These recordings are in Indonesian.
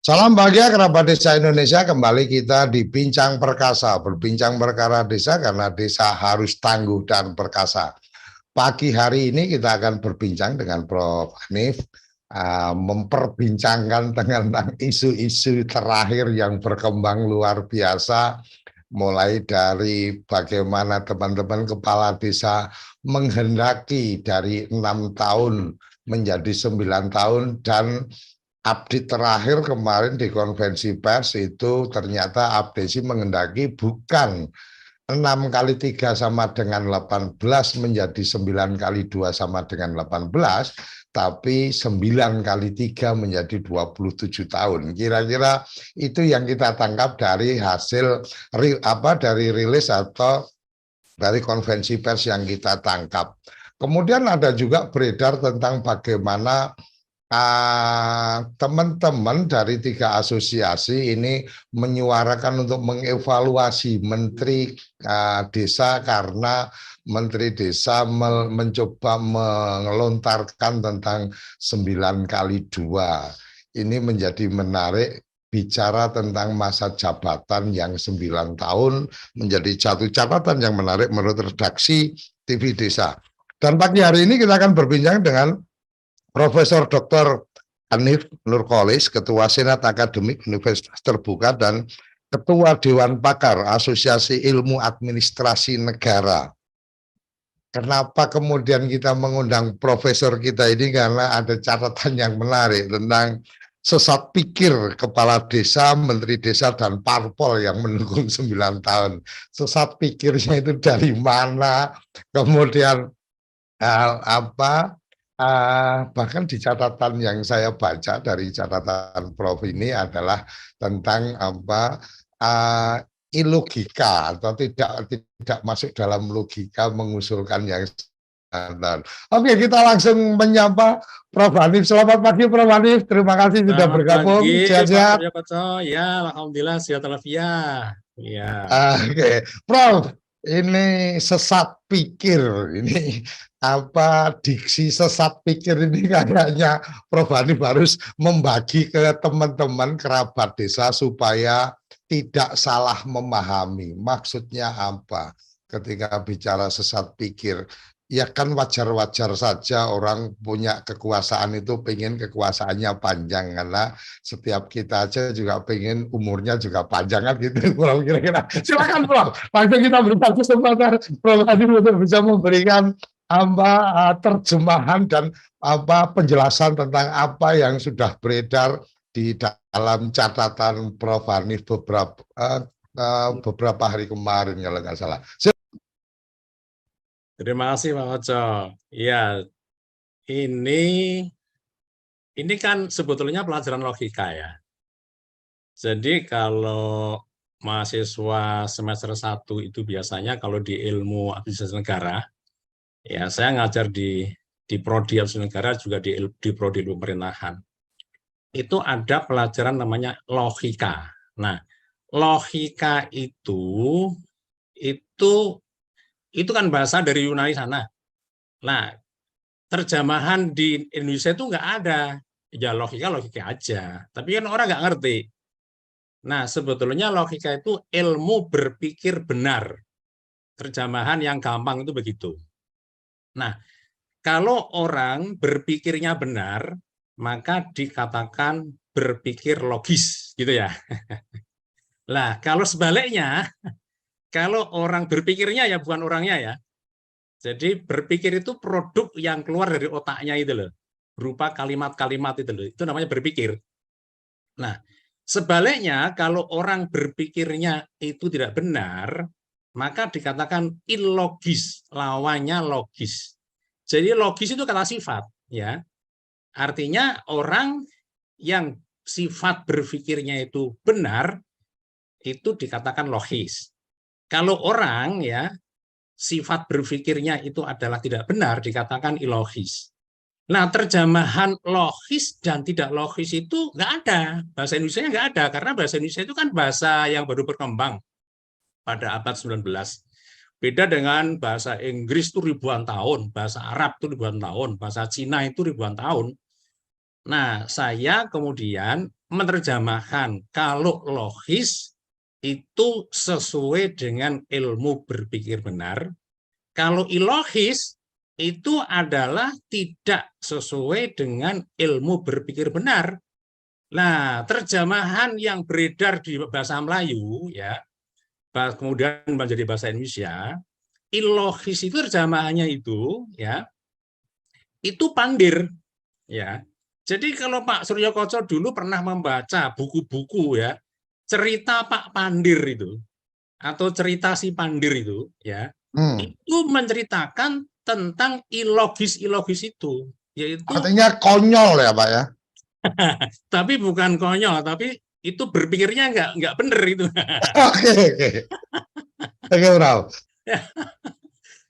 Salam bahagia kerabat desa Indonesia, kembali kita di Bincang Perkasa, berbincang perkara desa karena desa harus tangguh dan perkasa. Pagi hari ini kita akan berbincang dengan Prof. Hanif, memperbincangkan tentang isu-isu terakhir yang berkembang luar biasa, mulai dari bagaimana teman-teman kepala desa menghendaki dari 6 tahun menjadi 9 tahun, dan update terakhir kemarin di konvensi pers itu ternyata Abdesi menghendaki bukan 6 kali 3 sama dengan 18 menjadi 9 kali 2 sama dengan 18, tapi 9 kali 3 menjadi 27 tahun. Kira-kira itu yang kita tangkap dari hasil dari rilis atau dari konvensi pers yang kita tangkap. Kemudian ada juga beredar tentang bagaimana teman-teman dari 3 asosiasi ini menyuarakan untuk mengevaluasi Menteri Desa karena Menteri Desa mencoba melontarkan tentang 9 kali 2. Ini menjadi menarik, bicara tentang masa jabatan yang 9 tahun menjadi satu catatan yang menarik menurut redaksi TV Desa. Dan pagi hari ini kita akan berbincang dengan Profesor Dr. Hanif Nurkolis, Ketua Senat Akademik Universitas Terbuka dan Ketua Dewan Pakar Asosiasi Ilmu Administrasi Negara. Kenapa kemudian kita mengundang profesor kita ini? Karena ada catatan yang menarik tentang sesat pikir kepala desa, menteri desa, dan parpol yang mendukung 9 tahun. Sesat pikirnya itu dari mana? Kemudian bahkan di catatan yang saya baca dari catatan Prof ini adalah tentang ilogika atau tidak masuk dalam logika mengusulkan yang standar. Oke, kita langsung menyapa Prof Hanif. Selamat pagi Prof Hanif, terima kasih sudah bergabung. Sehat-sehat. Ya, alhamdulillah sehat walafiat. Ya. Oke, Prof, ini sesat pikir ini diksi sesat pikir ini kayaknya Prof Hanif harus membagi ke teman-teman kerabat desa supaya tidak salah memahami maksudnya apa ketika bicara sesat pikir. Ya kan wajar-wajar saja orang punya kekuasaan itu pengen kekuasaannya panjang, karena setiap kita aja juga pengen umurnya juga panjang kan gitu. Prof, kira-kira silakan Prof, langsung kita berikan kesempatan Prof Hanif untuk bisa memberikan terjemahan dan penjelasan tentang apa yang sudah beredar di dalam catatan Prof Hanif beberapa hari kemarin kalau nggak salah. Terima kasih Pak Oco. Ya, ini kan sebetulnya pelajaran logika ya. Jadi kalau mahasiswa semester 1 itu biasanya kalau di ilmu administrasi negara, ya saya ngajar di prodi administrasi negara, juga di prodi ilmu pemerintahan. Itu ada pelajaran namanya logika. Nah, logika itu kan bahasa dari Yunani sana. Nah, terjemahan di Indonesia itu nggak ada. Ya logika aja. Tapi kan orang nggak ngerti. Nah, sebetulnya logika itu ilmu berpikir benar. Terjemahan yang gampang itu begitu. Nah, kalau orang berpikirnya benar, maka dikatakan berpikir logis, gitu ya. Nah, kalau sebaliknya, kalau orang berpikirnya ya bukan orangnya ya. Jadi berpikir itu produk yang keluar dari otaknya itu loh. Berupa kalimat-kalimat itu loh. Itu namanya berpikir. Nah, sebaliknya kalau orang berpikirnya itu tidak benar, maka dikatakan ilogis, lawannya logis. Jadi logis itu kata sifat, ya. Artinya orang yang sifat berpikirnya itu benar, itu dikatakan logis. Kalau orang ya sifat berpikirnya itu adalah tidak benar, dikatakan ilogis. Nah, terjemahan logis dan tidak logis itu nggak ada. Bahasa Indonesia nggak ada, karena bahasa Indonesia itu kan bahasa yang baru berkembang pada abad 19. Beda dengan bahasa Inggris itu ribuan tahun, bahasa Arab itu ribuan tahun, bahasa Cina itu ribuan tahun. Nah, saya kemudian menerjemahkan kalau logis itu sesuai dengan ilmu berpikir benar, kalau ilogis itu adalah tidak sesuai dengan ilmu berpikir benar. Nah, terjemahan yang beredar di bahasa Melayu ya, kemudian menjadi bahasa Indonesia, ilogis itu terjemahannya itu ya, itu pandir ya. Jadi kalau Pak Suryo Koco dulu pernah membaca buku-buku ya, cerita Pak Pandir itu atau cerita si Pandir itu ya, Hmm. itu menceritakan tentang ilogis-ilogis itu, yaitu Artinya konyol ya Pak ya. tapi bukan konyol, tapi itu berpikirnya nggak benar itu. Oke, oke. Oke, Bro.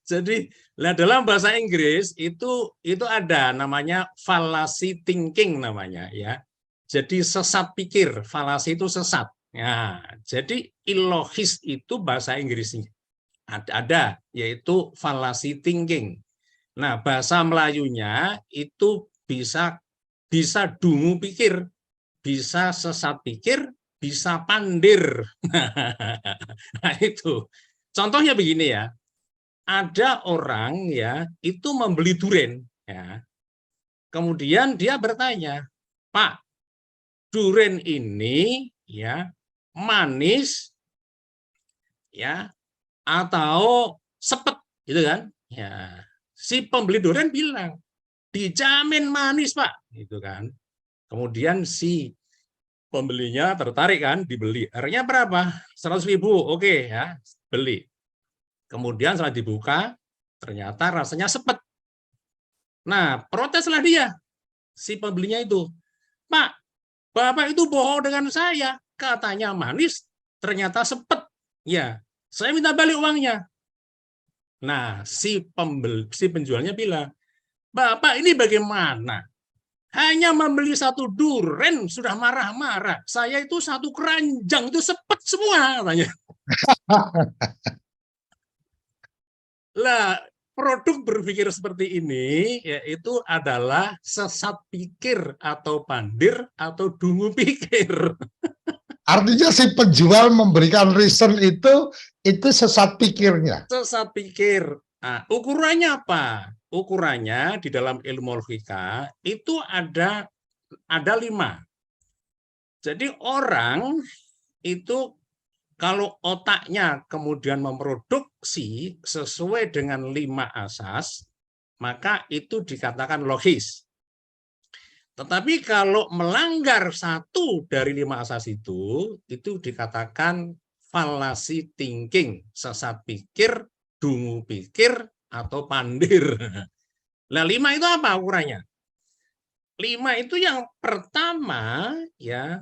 Jadi, nah dalam bahasa Inggris itu ada namanya fallacy thinking namanya ya. Jadi sesat pikir, fallacy itu sesat. Nah, jadi ilogis itu bahasa Inggrisnya ada yaitu fallacy thinking. Nah, bahasa Melayunya itu bisa dungu pikir, bisa sesat pikir, bisa pandir. Nah, itu. Contohnya begini ya. Ada orang ya itu membeli duren ya. Kemudian dia bertanya, "Pak, duren ini ya manis ya atau sepet?" Gitu kan? Ya. Si pembeli duren bilang, "Dijamin manis, Pak." Gitu kan. Kemudian si pembelinya tertarik kan, dibeli. Harganya berapa? 100.000. Oke ya, beli. Kemudian setelah dibuka, ternyata rasanya sepet. Nah, proteslah dia, si pembelinya itu. "Pak, Bapak itu bohong dengan saya. Katanya manis, ternyata sepet. Ya, saya minta balik uangnya." Nah, si penjualnya bilang, "Bapak ini bagaimana? Hanya membeli satu duren sudah marah-marah. Saya itu satu keranjang itu sepet semua," katanya. Lah, produk berpikir seperti ini yaitu adalah sesat pikir atau pandir atau dungu pikir. Artinya si penjual memberikan reason itu sesat pikirnya. Sesat pikir. Nah, ukurannya apa? Ukurannya di dalam ilmu logika itu ada 5. Jadi orang itu kalau otaknya kemudian memproduksi sesuai dengan 5 asas, maka itu dikatakan logis. Tetapi kalau melanggar satu dari 5 asas itu dikatakan fallacy thinking, sesat pikir, dungu pikir, atau pandir. Nah, 5 itu apa ukurannya? 5 itu yang pertama ya,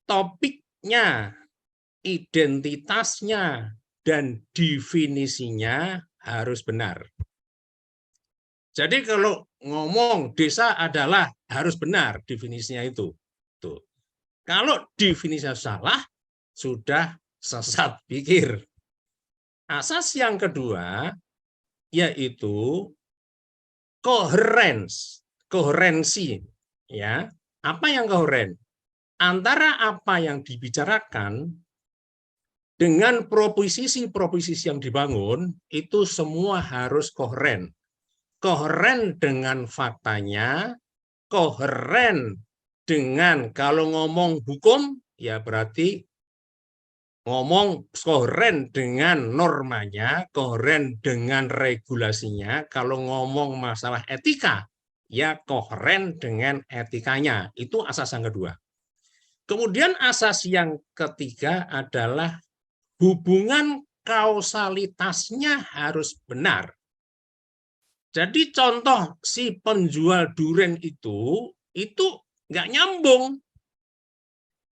topiknya, identitasnya, dan definisinya harus benar. Jadi kalau ngomong desa adalah harus benar definisinya itu. Tuh. Kalau definisinya salah, sudah sesat pikir. Asas yang kedua yaitu koherensi. Ya, apa yang koheren? Antara apa yang dibicarakan dengan proposisi-proposisi yang dibangun itu semua harus koheren. Koheren dengan faktanya, koheren dengan kalau ngomong hukum, ya berarti ngomong koheren dengan normanya, koheren dengan regulasinya. Kalau ngomong masalah etika, ya koheren dengan etikanya. Itu asas yang kedua. Kemudian asas yang ketiga adalah hubungan kausalitasnya harus benar. Jadi contoh si penjual duren itu nggak nyambung.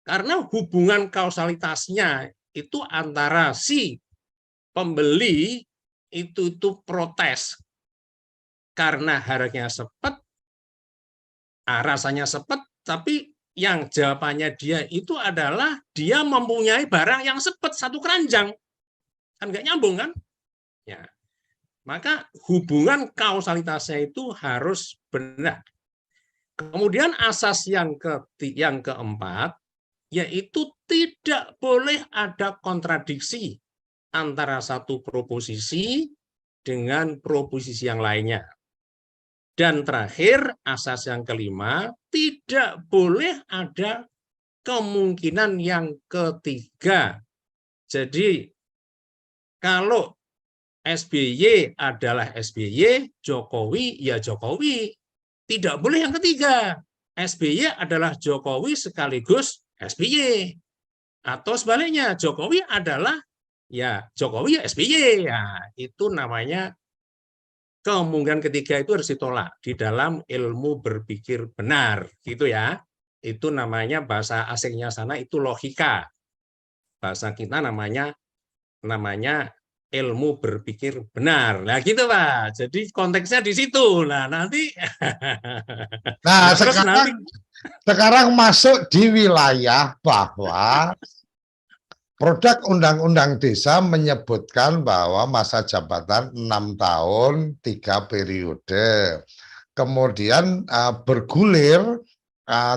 Karena hubungan kausalitasnya itu antara si pembeli itu protes karena harganya sepet, rasanya sepet, tapi yang jawabannya dia itu adalah dia mempunyai barang yang sepet satu keranjang, kan nggak nyambung kan? Ya, maka hubungan kausalitasnya itu harus benar. Kemudian asas yang keempat, yaitu tidak boleh ada kontradiksi antara satu proposisi dengan proposisi yang lainnya. Dan terakhir, asas yang kelima, tidak boleh ada kemungkinan yang ketiga. Jadi, kalau SBY adalah SBY, Jokowi ya Jokowi. Tidak boleh yang ketiga. SBY adalah Jokowi sekaligus SBY. Atau sebaliknya, Jokowi adalah ya Jokowi ya SBY. Nah, itu namanya kemungkinan ketiga itu harus ditolak di dalam ilmu berpikir benar, gitu ya. Itu namanya bahasa asingnya sana itu logika. Bahasa kita namanya ilmu berpikir benar. Nah, gitu, Pak. Jadi konteksnya di situ. Nah, nanti Nah, nah, terus nanti sekarang masuk di wilayah bahwa produk Undang-Undang Desa menyebutkan bahwa masa jabatan 6 tahun, 3 periode. Kemudian bergulir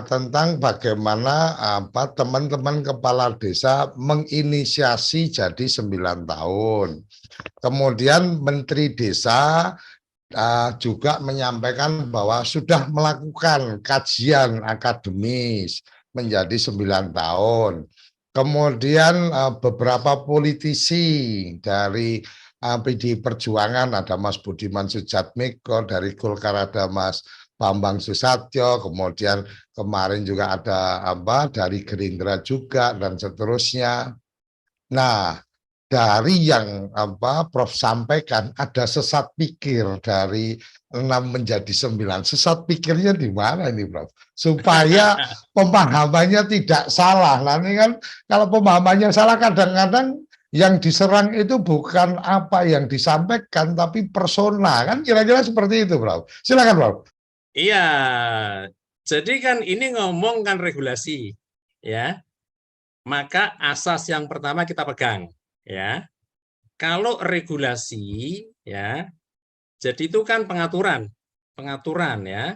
tentang bagaimana teman-teman kepala desa menginisiasi jadi 9 tahun. Kemudian Menteri Desa juga menyampaikan bahwa sudah melakukan kajian akademis menjadi 9 tahun. Kemudian beberapa politisi dari PDI Perjuangan, ada Mas Budiman Sujatmiko, dari Golkar ada Mas Bambang Susatyo, kemudian kemarin juga ada dari Gerindra juga, dan seterusnya. Nah, dari yang Prof sampaikan, ada sesat pikir dari 6 menjadi 9. Sesat pikirnya di mana ini, Prof? Supaya pemahamannya tidak salah. Nah, ini kan kalau pemahamannya salah, kadang-kadang yang diserang itu bukan apa yang disampaikan, tapi persona. Kan kira-kira seperti itu, Prof. Silakan, Prof. iya. Jadi kan ini ngomongkan regulasi, ya. Maka asas yang pertama kita pegang, ya. Kalau regulasi, ya, jadi itu kan pengaturan ya.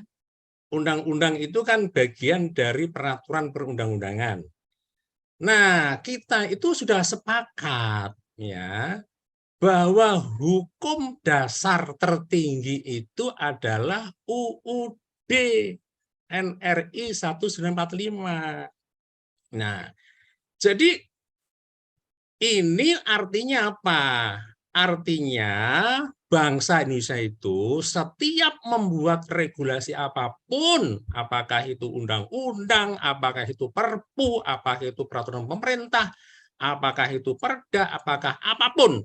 Undang-undang itu kan bagian dari peraturan perundang-undangan. Nah, kita itu sudah sepakat, ya, bahwa hukum dasar tertinggi itu adalah UUD NRI 1945. Nah, jadi ini artinya apa? Artinya bangsa Indonesia itu setiap membuat regulasi apapun, apakah itu undang-undang, apakah itu perpu, apakah itu peraturan pemerintah, apakah itu perda, apakah apapun,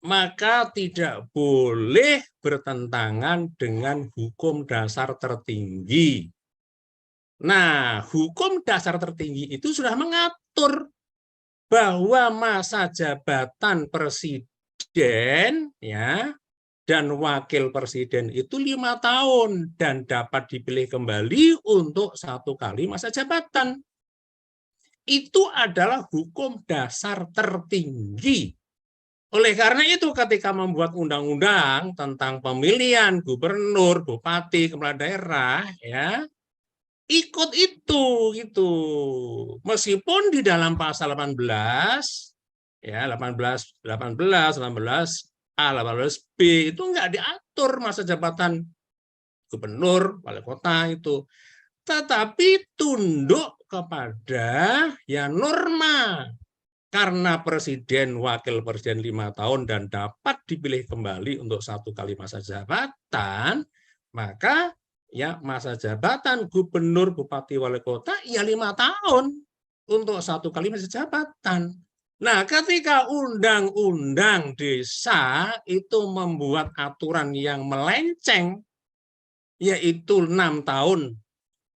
maka tidak boleh bertentangan dengan hukum dasar tertinggi. Nah, hukum dasar tertinggi itu sudah mengatur bahwa masa jabatan presiden, ya, dan wakil presiden itu 5 tahun dan dapat dipilih kembali untuk 1 kali masa jabatan. Itu adalah hukum dasar tertinggi. Oleh karena itu, ketika membuat undang-undang tentang pemilihan gubernur, bupati, kepala daerah, ya, ikut itu gitu. Meskipun di dalam pasal 18, ya, 18, 18A, 18B itu enggak diatur masa jabatan gubernur, wali kota itu. Tetapi tunduk kepada ya norma. Karena presiden, wakil presiden 5 tahun dan dapat dipilih kembali untuk 1 kali masa jabatan, maka ya masa jabatan gubernur, bupati, wali kota ya 5 tahun untuk 1 kali masa jabatan. Nah, ketika undang-undang desa itu membuat aturan yang melenceng, yaitu 6 tahun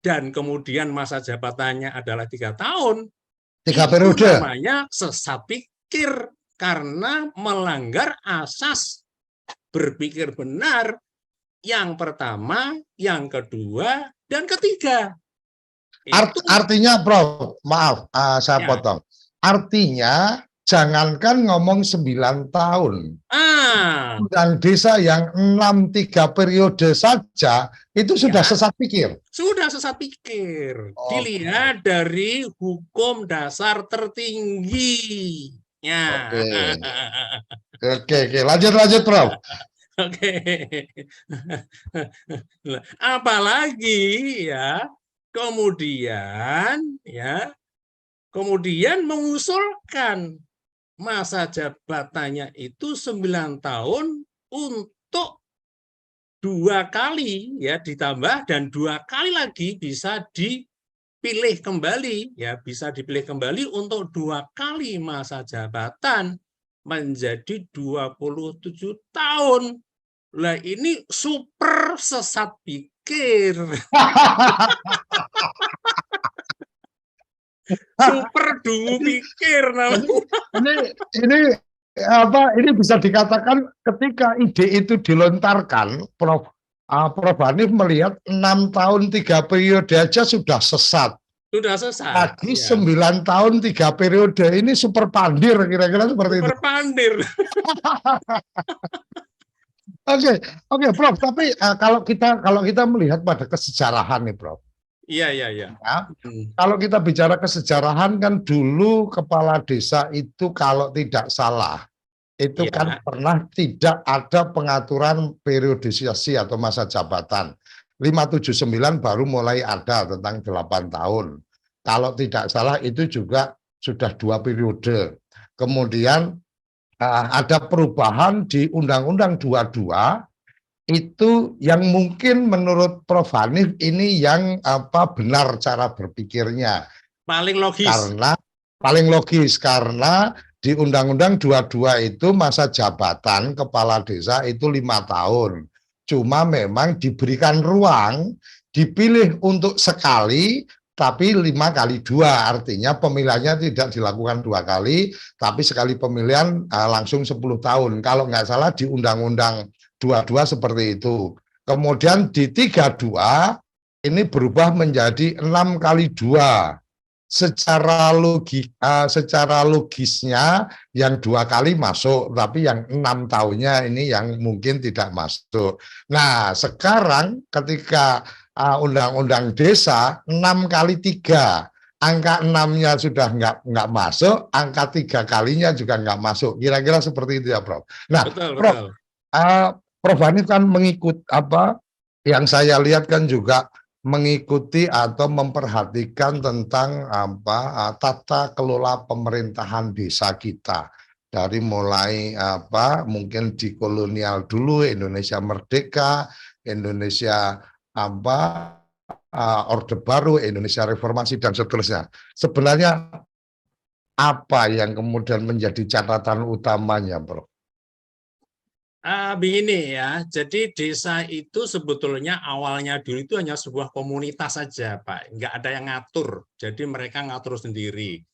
dan kemudian masa jabatannya adalah 3 tahun, 3 periode. Itu namanya sesat pikir karena melanggar asas berpikir benar yang pertama, yang kedua, dan ketiga. Artinya, Prof, maaf, saya Ya. potong. Artinya Jangankan ngomong 9 tahun. Ah, Undang desa yang 3 periode saja itu sudah ya, sesat pikir. sudah sesat pikir. Oke, Dilihat dari hukum dasar tertinggi. Ya. oke, oke, lanjut, Prof. Oke. Lah, apalagi ya, kemudian mengusulkan masa jabatannya itu 9 tahun untuk 2 kali ya ditambah dan 2 kali lagi bisa dipilih kembali ya, bisa dipilih kembali untuk 2 kali masa jabatan menjadi 27 tahun. Lah ini super sesat pikir. Super dungu pikir Jadi namanya. ini ini bisa dikatakan ketika ide itu dilontarkan, Prof Hanif melihat 6 tahun 3 periode aja sudah sesat. Sudah sesat. Lagi Ya. 9 tahun 3 periode ini super pandir, kira-kira seperti itu. Super pandir. Oke, oke, Prof. Tapi kalau kita melihat pada kesejarahan nih, Prof. Iya, iya, iya. Ya, kalau kita bicara kesejarahan kan dulu kepala desa itu kalau tidak salah itu kan Iya. pernah tidak ada pengaturan periodisasi atau masa jabatan. 579 baru mulai ada tentang 8 tahun. Kalau tidak salah itu juga sudah 2 periode. Kemudian ada perubahan di Undang-Undang 22 itu yang mungkin menurut Prof Hanif ini yang benar cara berpikirnya Paling logis. karena paling logis karena di Undang-Undang 22 itu masa jabatan kepala desa itu 5 tahun. Cuma memang diberikan ruang dipilih untuk sekali tapi 5 kali 2 artinya pemilihannya tidak dilakukan 2 kali tapi sekali pemilihan langsung 10 tahun. Kalau nggak salah di Undang-Undang 22 seperti itu. Kemudian di 32 ini berubah menjadi 6 kali 2 secara logisnya yang 2 kali masuk, tapi yang 6 tahunnya ini yang mungkin tidak masuk. Nah, sekarang ketika undang-undang desa 6 kali 3, angka 6-nya sudah nggak masuk, angka 3 kalinya juga nggak masuk. Kira-kira seperti itu ya, Prof. Nah, Betul, Prof, betul. Prof Hanif kan mengikut yang saya lihat kan juga mengikuti atau memperhatikan tentang tata kelola pemerintahan desa kita dari mulai mungkin di kolonial dulu Indonesia merdeka, Indonesia Orde Baru, Indonesia Reformasi dan seterusnya. Sebenarnya apa yang kemudian menjadi catatan utamanya, Bro? Begini ya, jadi desa itu sebetulnya awalnya dulu itu hanya sebuah komunitas saja, Pak. Nggak ada yang ngatur, jadi mereka ngatur sendiri.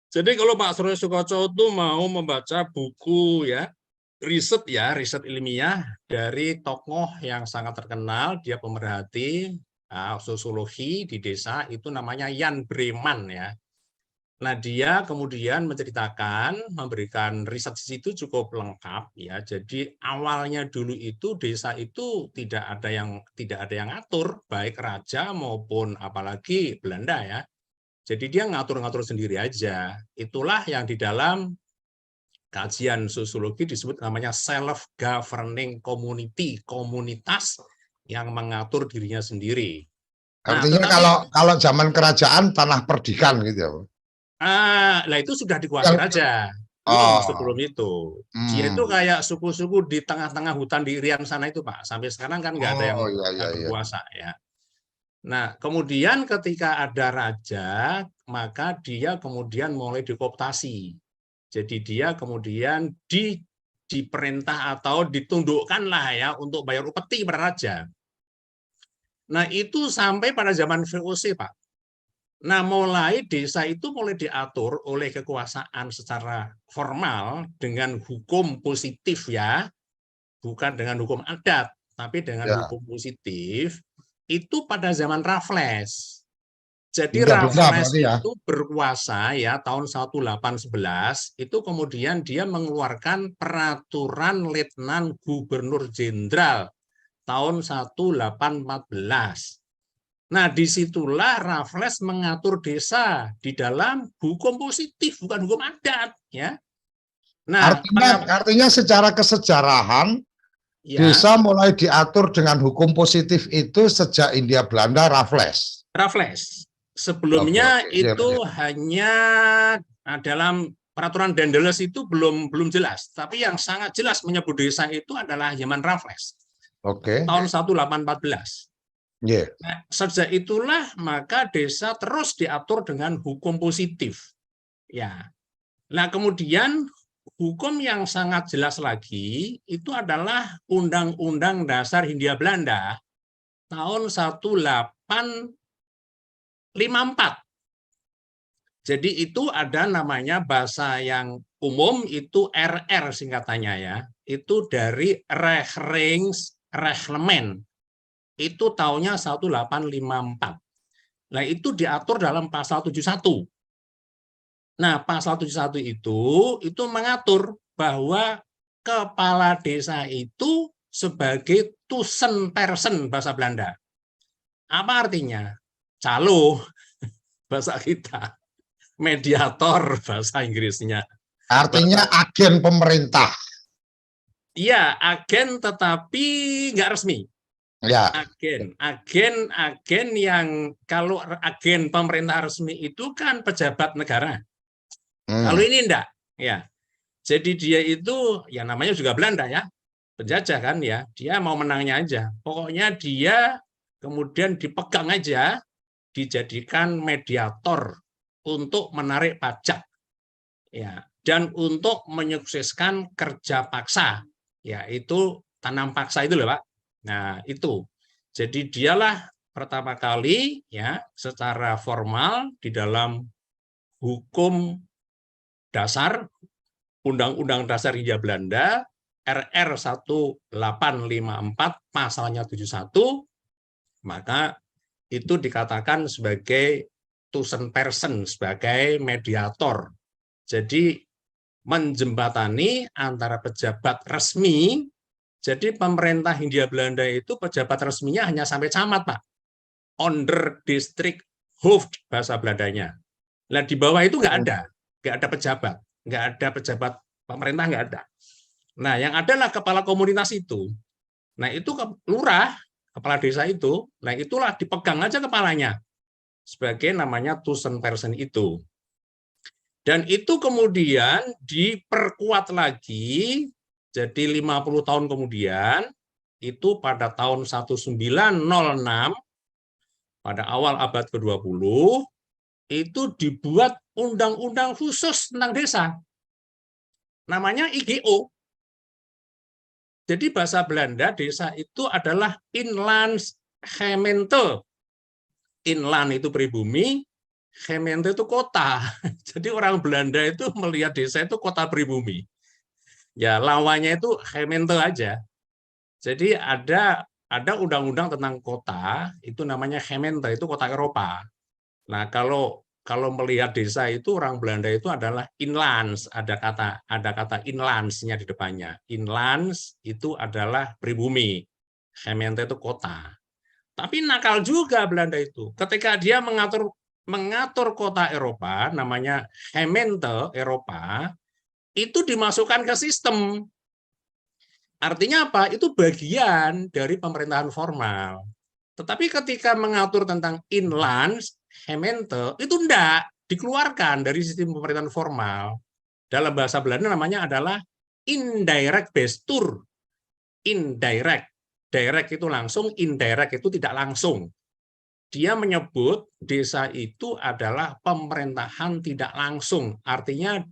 Jadi kalau Pak Surya Sukoco itu mau membaca buku riset ilmiah dari tokoh yang sangat terkenal, dia pemerhati sosiologi di desa itu namanya Jan Breman ya. Nah, dia kemudian menceritakan, memberikan riset di situ cukup lengkap ya. Jadi awalnya dulu itu desa itu tidak ada yang ngatur, baik raja maupun apalagi Belanda ya. Jadi dia ngatur-ngatur sendiri aja. Itulah yang di dalam kajian sosiologi disebut namanya self-governing community, komunitas yang mengatur dirinya sendiri. Nah, Artinya tetapi kalau zaman kerajaan tanah perdikan gitu ya, Bro? Nah itu sudah dikuasai Yang raja. Belum oh, sebelum itu. Dia itu hmm. kayak suku-suku di tengah-tengah hutan di Irian sana itu, Pak. Sampai sekarang kan nggak ada yang Oh, iya, iya, iya. berkuasa ya. Nah, kemudian ketika ada raja, maka dia kemudian mulai dikooptasi. Jadi dia kemudian diperintah atau ditundukkan lah ya untuk bayar upeti pada raja. Nah, itu sampai pada zaman VOC, Pak. Nah, mulai desa itu mulai diatur oleh kekuasaan secara formal dengan hukum positif ya, bukan dengan hukum adat, tapi dengan Ya. hukum positif itu pada zaman Raffles. Jadi Hindia Belanda Raffles berarti ya. itu berkuasa ya tahun 1811 itu kemudian dia mengeluarkan peraturan Letnan Gubernur Jenderal tahun 1814. Nah, disitulah Raffles mengatur desa di dalam hukum positif, bukan hukum adat, ya. Nah, Artinya secara kesejarahan ya, desa mulai diatur dengan hukum positif itu sejak Hindia Belanda Raffles. Raffles. Sebelumnya Oke. itu hanya dalam peraturan Daendels itu belum jelas, tapi yang sangat jelas menyebut desa itu adalah zaman Raffles. Oke. Tahun 1814. Yeah. Nah, sejak itulah maka desa terus diatur dengan hukum positif. Ya. Nah, kemudian hukum yang sangat jelas lagi itu adalah Undang-Undang Dasar Hindia Belanda tahun 1854. Jadi itu ada namanya bahasa yang umum itu RR singkatannya ya. Itu dari Reglement. Itu tahunnya 1854. Nah, itu diatur dalam pasal 71. Nah, pasal 71 itu mengatur bahwa kepala desa itu sebagai tussenperson bahasa Belanda. Apa artinya? Calo bahasa kita. Mediator bahasa Inggrisnya. Artinya agen pemerintah. Iya, agen tetapi nggak resmi. Ya. Agen yang kalau agen pemerintah resmi itu kan pejabat negara. Kalau ini enggak, ya. Jadi dia itu ya namanya juga Belanda ya, penjajah kan ya. Dia mau menangnya aja. Pokoknya dia kemudian dipegang aja, dijadikan mediator untuk menarik pajak, ya, dan untuk menyukseskan kerja paksa, yaitu tanam paksa itu loh Pak. Nah itu, jadi dialah pertama kali ya secara formal di dalam hukum dasar Undang-Undang Dasar Hindia Belanda RR 1854 pasalnya 71, maka itu dikatakan sebagai tussenperson, sebagai mediator. Jadi menjembatani antara pejabat resmi. Jadi pemerintah Hindia Belanda itu pejabat resminya hanya sampai camat, Pak. Onderdistrict hoofd bahasa Belandanya. Nah, di bawah itu nggak ada pejabat, nggak ada pejabat pemerintah, nggak ada. Nah, yang adalah kepala komunitas itu. Nah, itu lurah, kepala desa itu. Nah, itulah dipegang aja kepalanya sebagai namanya tussenperson itu. Dan itu kemudian diperkuat lagi, jadi 50 tahun kemudian, itu pada tahun 1906, pada awal abad ke-20, itu dibuat undang-undang khusus tentang desa. Namanya IGO. Jadi bahasa Belanda, desa itu adalah Inlandsgemeente. Inland itu pribumi, gemeente itu kota. Jadi orang Belanda itu melihat desa itu kota pribumi. Ya lawannya itu gemeente aja. Jadi ada undang-undang tentang kota itu namanya gemeente, itu kota Eropa. Nah kalau melihat desa itu orang Belanda itu adalah inlands, ada kata inlands-nya di depannya. Inlands itu adalah pribumi, gemeente itu kota. Tapi nakal juga Belanda itu. Ketika dia mengatur kota Eropa, namanya gemeente Eropa, itu dimasukkan ke sistem. Artinya apa? Itu bagian dari pemerintahan formal. Tetapi ketika mengatur tentang inlands, gemeente, itu enggak dikeluarkan dari sistem pemerintahan formal. Dalam bahasa Belanda namanya adalah indirect bestuur. Indirect. Direct itu langsung, indirect itu tidak langsung. Dia menyebut desa itu adalah pemerintahan tidak langsung, artinya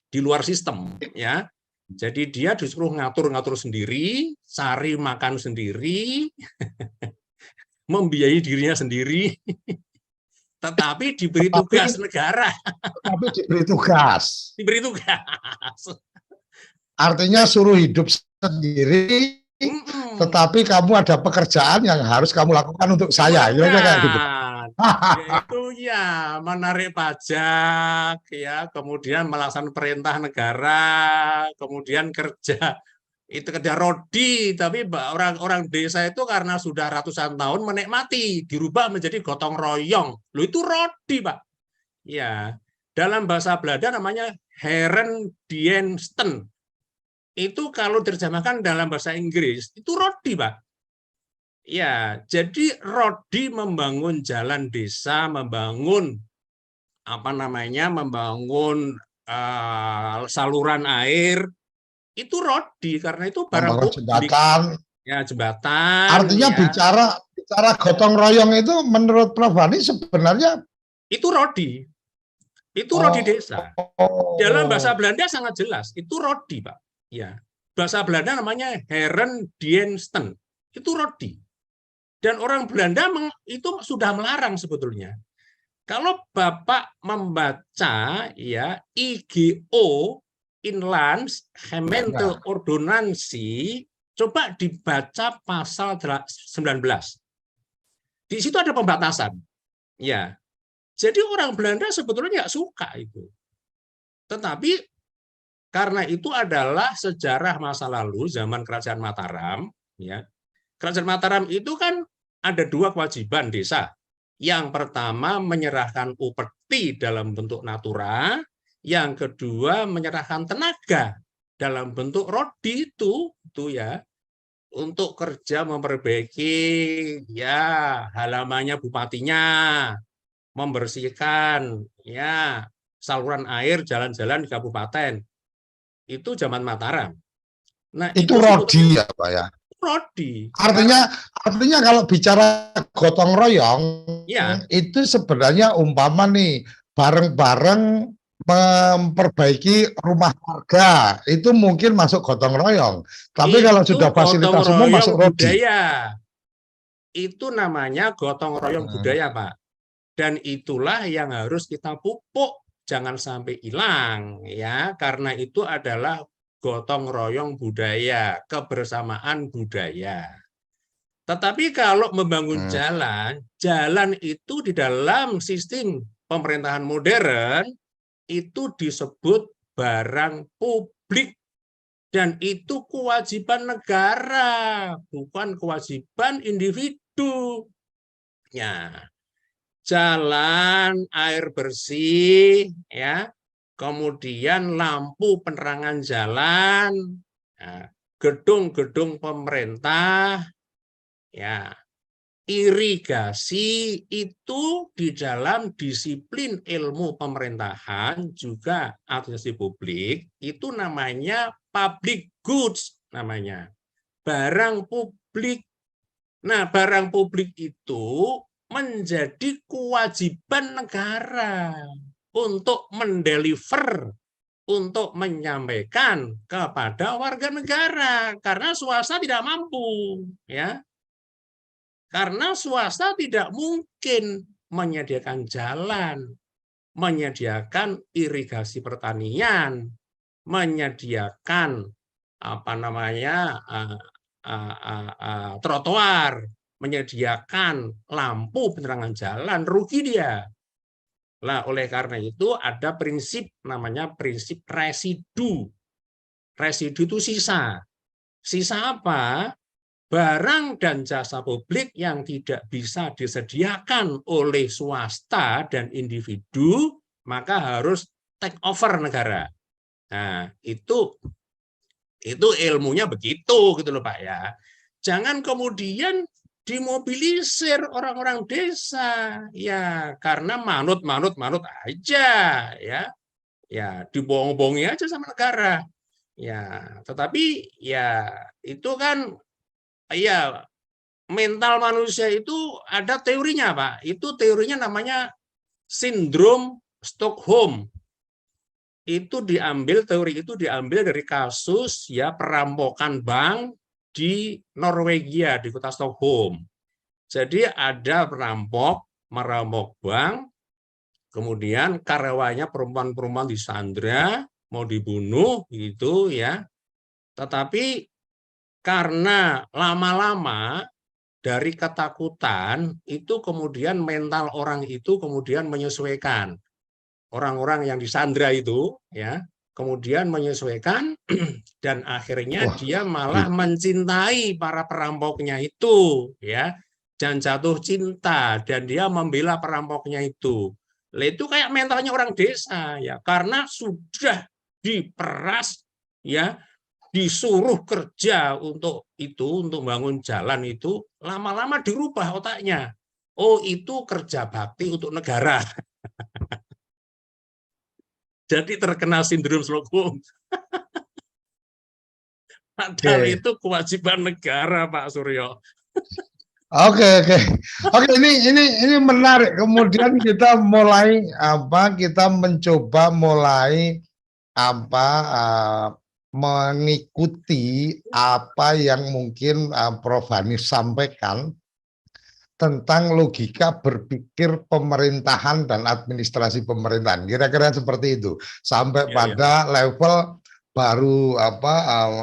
di luar sistem, ya. Jadi dia disuruh ngatur-ngatur sendiri, cari makan sendiri, membiayai dirinya sendiri, tetapi diberi tugas negara. Tapi diberi tugas. Diberi tugas. Artinya suruh hidup sendiri, tetapi kamu ada pekerjaan yang harus kamu lakukan untuk saya. Nah, kayak gitu. Yaitu ya menarik pajak, ya, kemudian melaksanakan perintah negara, kemudian kerja itu kerja rodi, tapi orang-orang desa itu karena sudah ratusan tahun menikmati, dirubah menjadi gotong royong. Loh itu rodi, Pak. Ya, dalam bahasa Belanda namanya herendiensten. Itu kalau terjemahkan dalam bahasa Inggris, itu rodi, Pak. Ya, jadi rodi membangun jalan desa, membangun apa namanya, membangun saluran air, itu rodi karena itu barang Membangun publik. jembatan. Ya, jembatan, Artinya ya, bicara gotong royong itu menurut Prof. Hani sebenarnya itu rodi. Itu rodi oh, desa. Dalam bahasa oh, Belanda sangat jelas, itu rodi, Pak. Ya. Bahasa Belanda namanya herendiensten. Itu rodi. Dan orang Belanda itu sudah melarang sebetulnya. Kalau Bapak membaca ya IGO, Inlands ya. Gemeente Ordonnantie, coba dibaca pasal 19. Di situ ada pembatasan. Ya. Jadi orang Belanda sebetulnya nggak suka itu. Tetapi karena itu adalah sejarah masa lalu zaman Kerajaan Mataram, ya. Kerajaan Mataram itu kan ada dua kewajiban desa. Yang pertama menyerahkan upeti dalam bentuk natura, yang kedua menyerahkan tenaga dalam bentuk rodi itu ya, untuk kerja memperbaiki ya halamannya bupatinya, membersihkan ya saluran air, jalan-jalan di kabupaten. Itu zaman Mataram. Nah, Itu itu sebetulnya rodi ya Pak ya. rodi. Artinya Karena artinya kalau bicara gotong royong ya, itu sebenarnya umpama nih bareng-bareng memperbaiki rumah warga itu mungkin masuk gotong royong. Tapi kalau itu sudah gotong fasilitas umum royong masuk rodi. budaya. Itu namanya gotong royong Hmm. budaya, Pak. Dan itulah yang harus kita pupuk, jangan sampai hilang ya, karena itu adalah gotong royong budaya, kebersamaan budaya. Tetapi kalau membangun Hmm. jalan, jalan itu di dalam sistem pemerintahan modern itu disebut barang publik. Dan itu kewajiban negara, bukan kewajiban individu. Ya, jalan, air bersih, ya, kemudian lampu penerangan jalan, gedung-gedung pemerintah, ya, irigasi itu di dalam disiplin ilmu pemerintahan juga administrasi publik itu namanya public goods, namanya barang publik. Nah, barang publik itu menjadi kewajiban negara untuk mendeliver, untuk menyampaikan kepada warga negara karena swasta tidak mampu, ya. Karena swasta tidak mungkin menyediakan jalan, menyediakan irigasi pertanian, menyediakan apa namanya trotoar, menyediakan lampu penerangan jalan, rugi dia. Nah, oleh karena itu ada prinsip namanya prinsip residu. Residu itu sisa. Sisa apa? Barang dan jasa publik yang tidak bisa disediakan oleh swasta dan individu, maka harus take over negara. Nah, itu ilmunya begitu gitu loh Pak ya. Jangan kemudian dimobilisir orang-orang desa ya karena manut aja ya. Ya, dibohong-bohongi aja sama negara. Ya, tetapi ya itu kan ya mental manusia itu ada teorinya, Pak. Itu teorinya namanya sindrom Stockholm. Teori itu diambil dari kasus ya perampokan bank di Norwegia, di kota Stockholm. Jadi ada perampok merampok bank, kemudian karyawannya perempuan-perempuan disandra, mau dibunuh gitu ya. Tetapi karena lama-lama dari ketakutan itu kemudian mental orang itu kemudian menyesuaikan. Orang-orang yang disandra itu ya, kemudian menyesuaikan dan akhirnya Wah, dia malah gitu. mencintai para perampoknya itu ya, dan jatuh cinta dan dia membela perampoknya itu. Lah itu kayak mentalnya orang desa ya, karena sudah diperas ya, disuruh kerja untuk itu, untuk bangun jalan itu, lama-lama dirubah otaknya. Oh, itu kerja bakti untuk negara. Jadi terkena sindrom Stockholm. Padahal Oke. itu kewajiban negara, Pak Suryo. Oke, oke. Oke, ini menarik. Kemudian kita mulai apa? Kita mencoba mulai apa mengikuti apa yang mungkin Prof. Hanif sampaikan tentang logika berpikir pemerintahan dan administrasi pemerintahan. Kira-kira seperti itu. Sampai Ya, ya. pada level baru apa?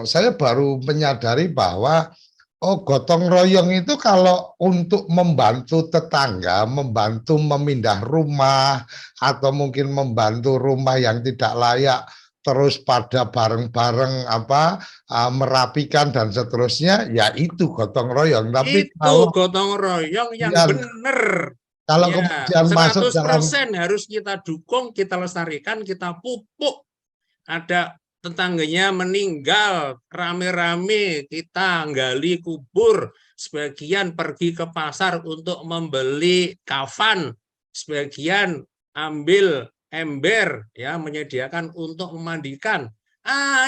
Saya baru menyadari bahwa oh, gotong royong itu kalau untuk membantu tetangga, membantu memindah rumah, atau mungkin membantu rumah yang tidak layak, terus pada bareng-bareng apa merapikan dan seterusnya, ya itu gotong royong. Tapi Itu gotong royong yang ya, benar. kalau Ya, kemudian masuk dalam 100% harus kita dukung, kita lestarikan, kita pupuk. Ada tetangganya meninggal, rame-rame kita gali kubur, sebagian pergi ke pasar untuk membeli kafan, sebagian ambil ember ya, menyediakan untuk memandikan.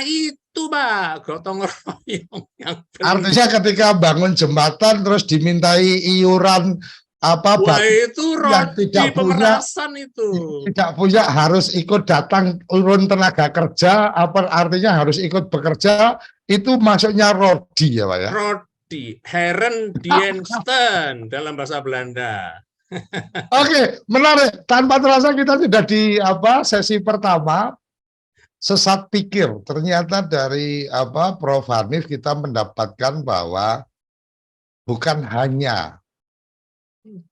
Itu Pak, gotong royong yang benar. artinya ketika bangun jembatan terus dimintai iuran apa Wah, bagi itu yang Rodi pemerasan itu. tidak punya harus ikut datang urun tenaga kerja, apa artinya harus ikut bekerja, itu masuknya Rodi ya Pak ya. Rodi, Herendiensten dalam bahasa Belanda. Oke, menarik. Tanpa terasa kita sudah di apa sesi pertama sesat pikir. Ternyata dari apa Prof. Hanif kita mendapatkan bahwa bukan hanya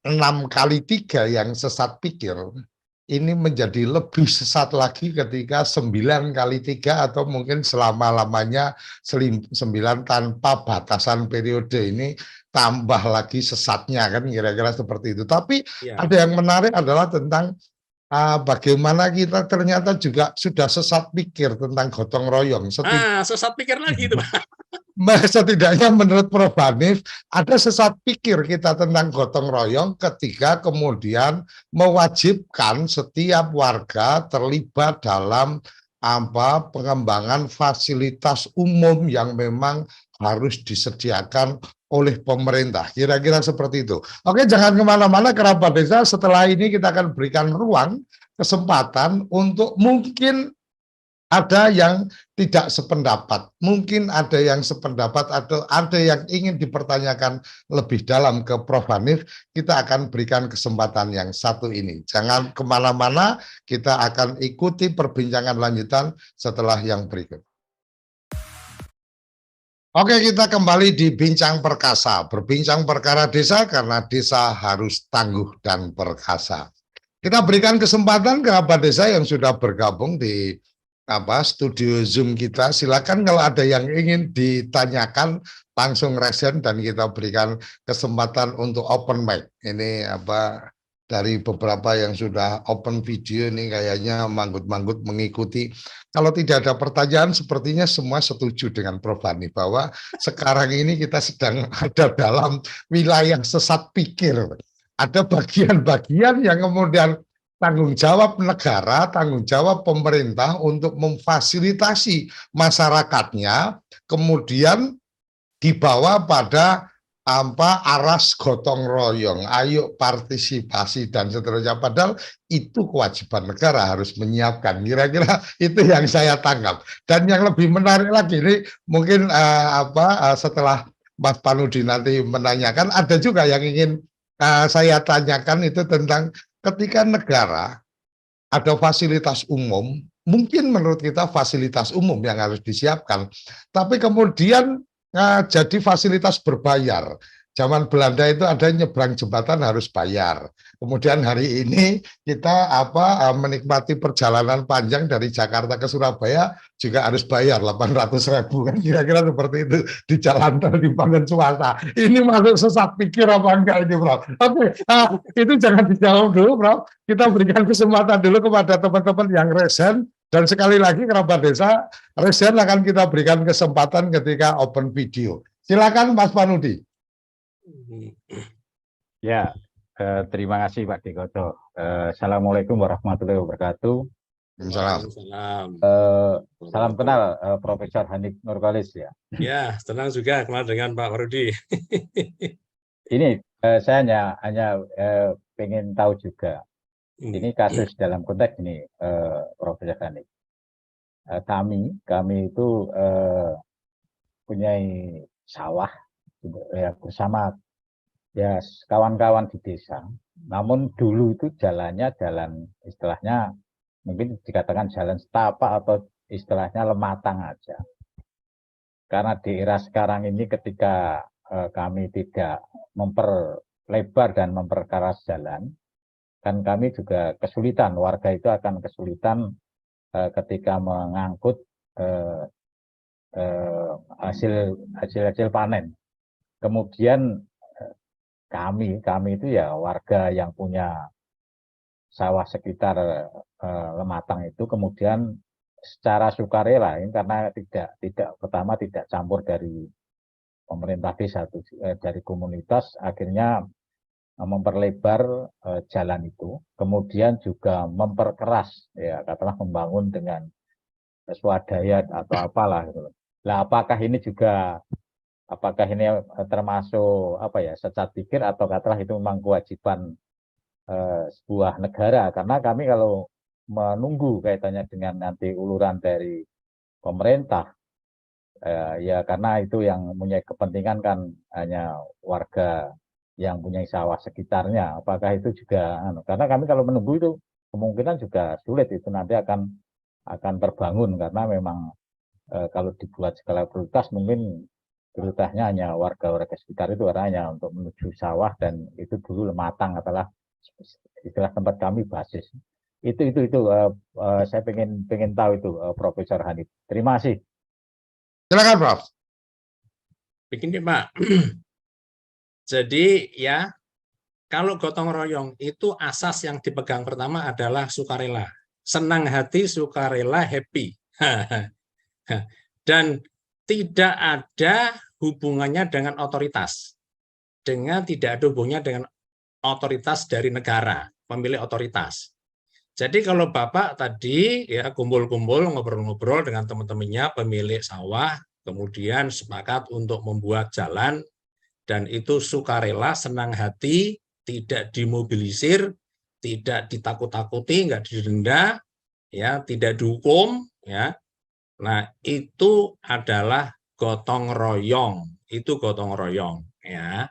6 kali 3 yang sesat pikir, ini menjadi lebih sesat lagi ketika 9 kali 3 atau mungkin selama-lamanya 9 tanpa batasan periode ini tambah lagi sesatnya kan kira-kira seperti itu. Tapi Ya. ada yang menarik adalah tentang bagaimana kita ternyata juga sudah sesat pikir tentang gotong royong. Sesat pikir lagi itu, Pak. Setidaknya menurut Prof. Hanif ada sesat pikir kita tentang gotong royong ketika kemudian mewajibkan setiap warga terlibat dalam apa pengembangan fasilitas umum yang memang harus disediakan oleh pemerintah. Kira-kira seperti itu. Oke, jangan kemana-mana kerabat desa. Setelah ini kita akan berikan ruang, kesempatan untuk mungkin ada yang tidak sependapat, mungkin ada yang sependapat atau ada yang ingin dipertanyakan lebih dalam ke Prof. Hanif, kita akan berikan kesempatan yang satu ini. Jangan kemana-mana, kita akan ikuti perbincangan lanjutan setelah yang berikut. Oke, kita kembali di Bincang Perkasa, berbincang perkara desa karena desa harus tangguh dan perkasa. Kita berikan kesempatan kerabat desa yang sudah bergabung di studio Zoom kita, silakan kalau ada yang ingin ditanyakan langsung resen dan kita berikan kesempatan untuk open mic. Ini dari beberapa yang sudah open video ini kayaknya manggut-manggut mengikuti. Kalau tidak ada pertanyaan sepertinya semua setuju dengan Prof. Hanif bahwa sekarang ini kita sedang ada dalam wilayah sesat pikir. Ada bagian-bagian yang kemudian tanggung jawab negara, tanggung jawab pemerintah untuk memfasilitasi masyarakatnya, kemudian dibawa pada aras gotong royong, ayo partisipasi dan seterusnya. Padahal itu kewajiban negara harus menyiapkan. Kira-kira itu yang saya tangkap. Dan yang lebih menarik lagi ini mungkin setelah Mas Panudi nanti menanyakan, ada juga yang ingin saya tanyakan itu tentang ketika negara ada fasilitas umum, mungkin menurut kita fasilitas umum yang harus disiapkan, tapi kemudian jadi fasilitas berbayar. Zaman Belanda itu ada nyebrang jembatan harus bayar. Kemudian hari ini kita menikmati perjalanan panjang dari Jakarta ke Surabaya juga harus bayar 800.000 kan, kira-kira seperti itu di jalan tol dibangun swasta. Ini masuk sesat pikir apa enggak ini, Prof? Oke, itu jangan dijawab dulu, Prof. Kita berikan kesempatan dulu kepada teman-teman yang resen, dan sekali lagi kerabat desa resen akan kita berikan kesempatan ketika open video. Silakan Mas Panudi. Ya, terima kasih Pak Dikoto. Assalamualaikum warahmatullahi wabarakatuh. Waalaikumsalam. Salam kenal Profesor Hanif Nurkolis ya. Ya, tenang juga kenal dengan Pak Rudi. Ini saya hanya pengen tahu juga. Ini kasus dalam konteks ini, Profesor Hanif. Kami itu punya sawah ya, bersama ya kawan-kawan di desa. Namun dulu itu jalannya jalan istilahnya mungkin dikatakan jalan setapak atau istilahnya lematang aja. Karena di era sekarang ini ketika kami tidak memperlebar dan memperkeras jalan, kan kami juga kesulitan, warga itu akan kesulitan ketika mengangkut hasil panen. Kemudian kami itu ya warga yang punya sawah sekitar Lematang itu kemudian secara sukarela karena pertama tidak campur dari pemerintah desa dari komunitas, akhirnya memperlebar jalan itu, kemudian juga memperkeras ya katakanlah membangun dengan swadaya atau apalah gitu. Nah, apakah ini termasuk sesat pikir atau katakanlah itu memang kewajiban sebuah negara, karena kami kalau menunggu kaitannya dengan nanti uluran dari pemerintah ya karena itu yang punya kepentingan kan hanya warga yang punya sawah sekitarnya, apakah itu juga karena kami kalau menunggu itu kemungkinan juga sulit itu nanti akan terbangun, karena memang kalau dibuat skala prioritas mungkin prioritasnya hanya warga-warga sekitar itu hanya untuk menuju sawah, dan itu dulu Lematang adalah istilah tempat kami basis. Itu saya pengen tahu itu Profesor Hanif. Terima kasih. Silakan Prof. Begini Pak. Jadi ya kalau gotong royong itu asas yang dipegang pertama adalah sukarela. Senang hati, sukarela, happy. Dan tidak ada hubungannya dengan otoritas. Tidak ada hubungannya dengan otoritas dari negara, pemilik otoritas. Jadi kalau Bapak tadi ya kumpul-kumpul ngobrol-ngobrol dengan teman-temannya pemilik sawah, kemudian sepakat untuk membuat jalan, dan itu sukarela, senang hati, tidak dimobilisir, tidak ditakut-takuti, nggak didenda, ya, tidak dihukum, ya. Nah, itu adalah gotong royong. Itu gotong royong, ya.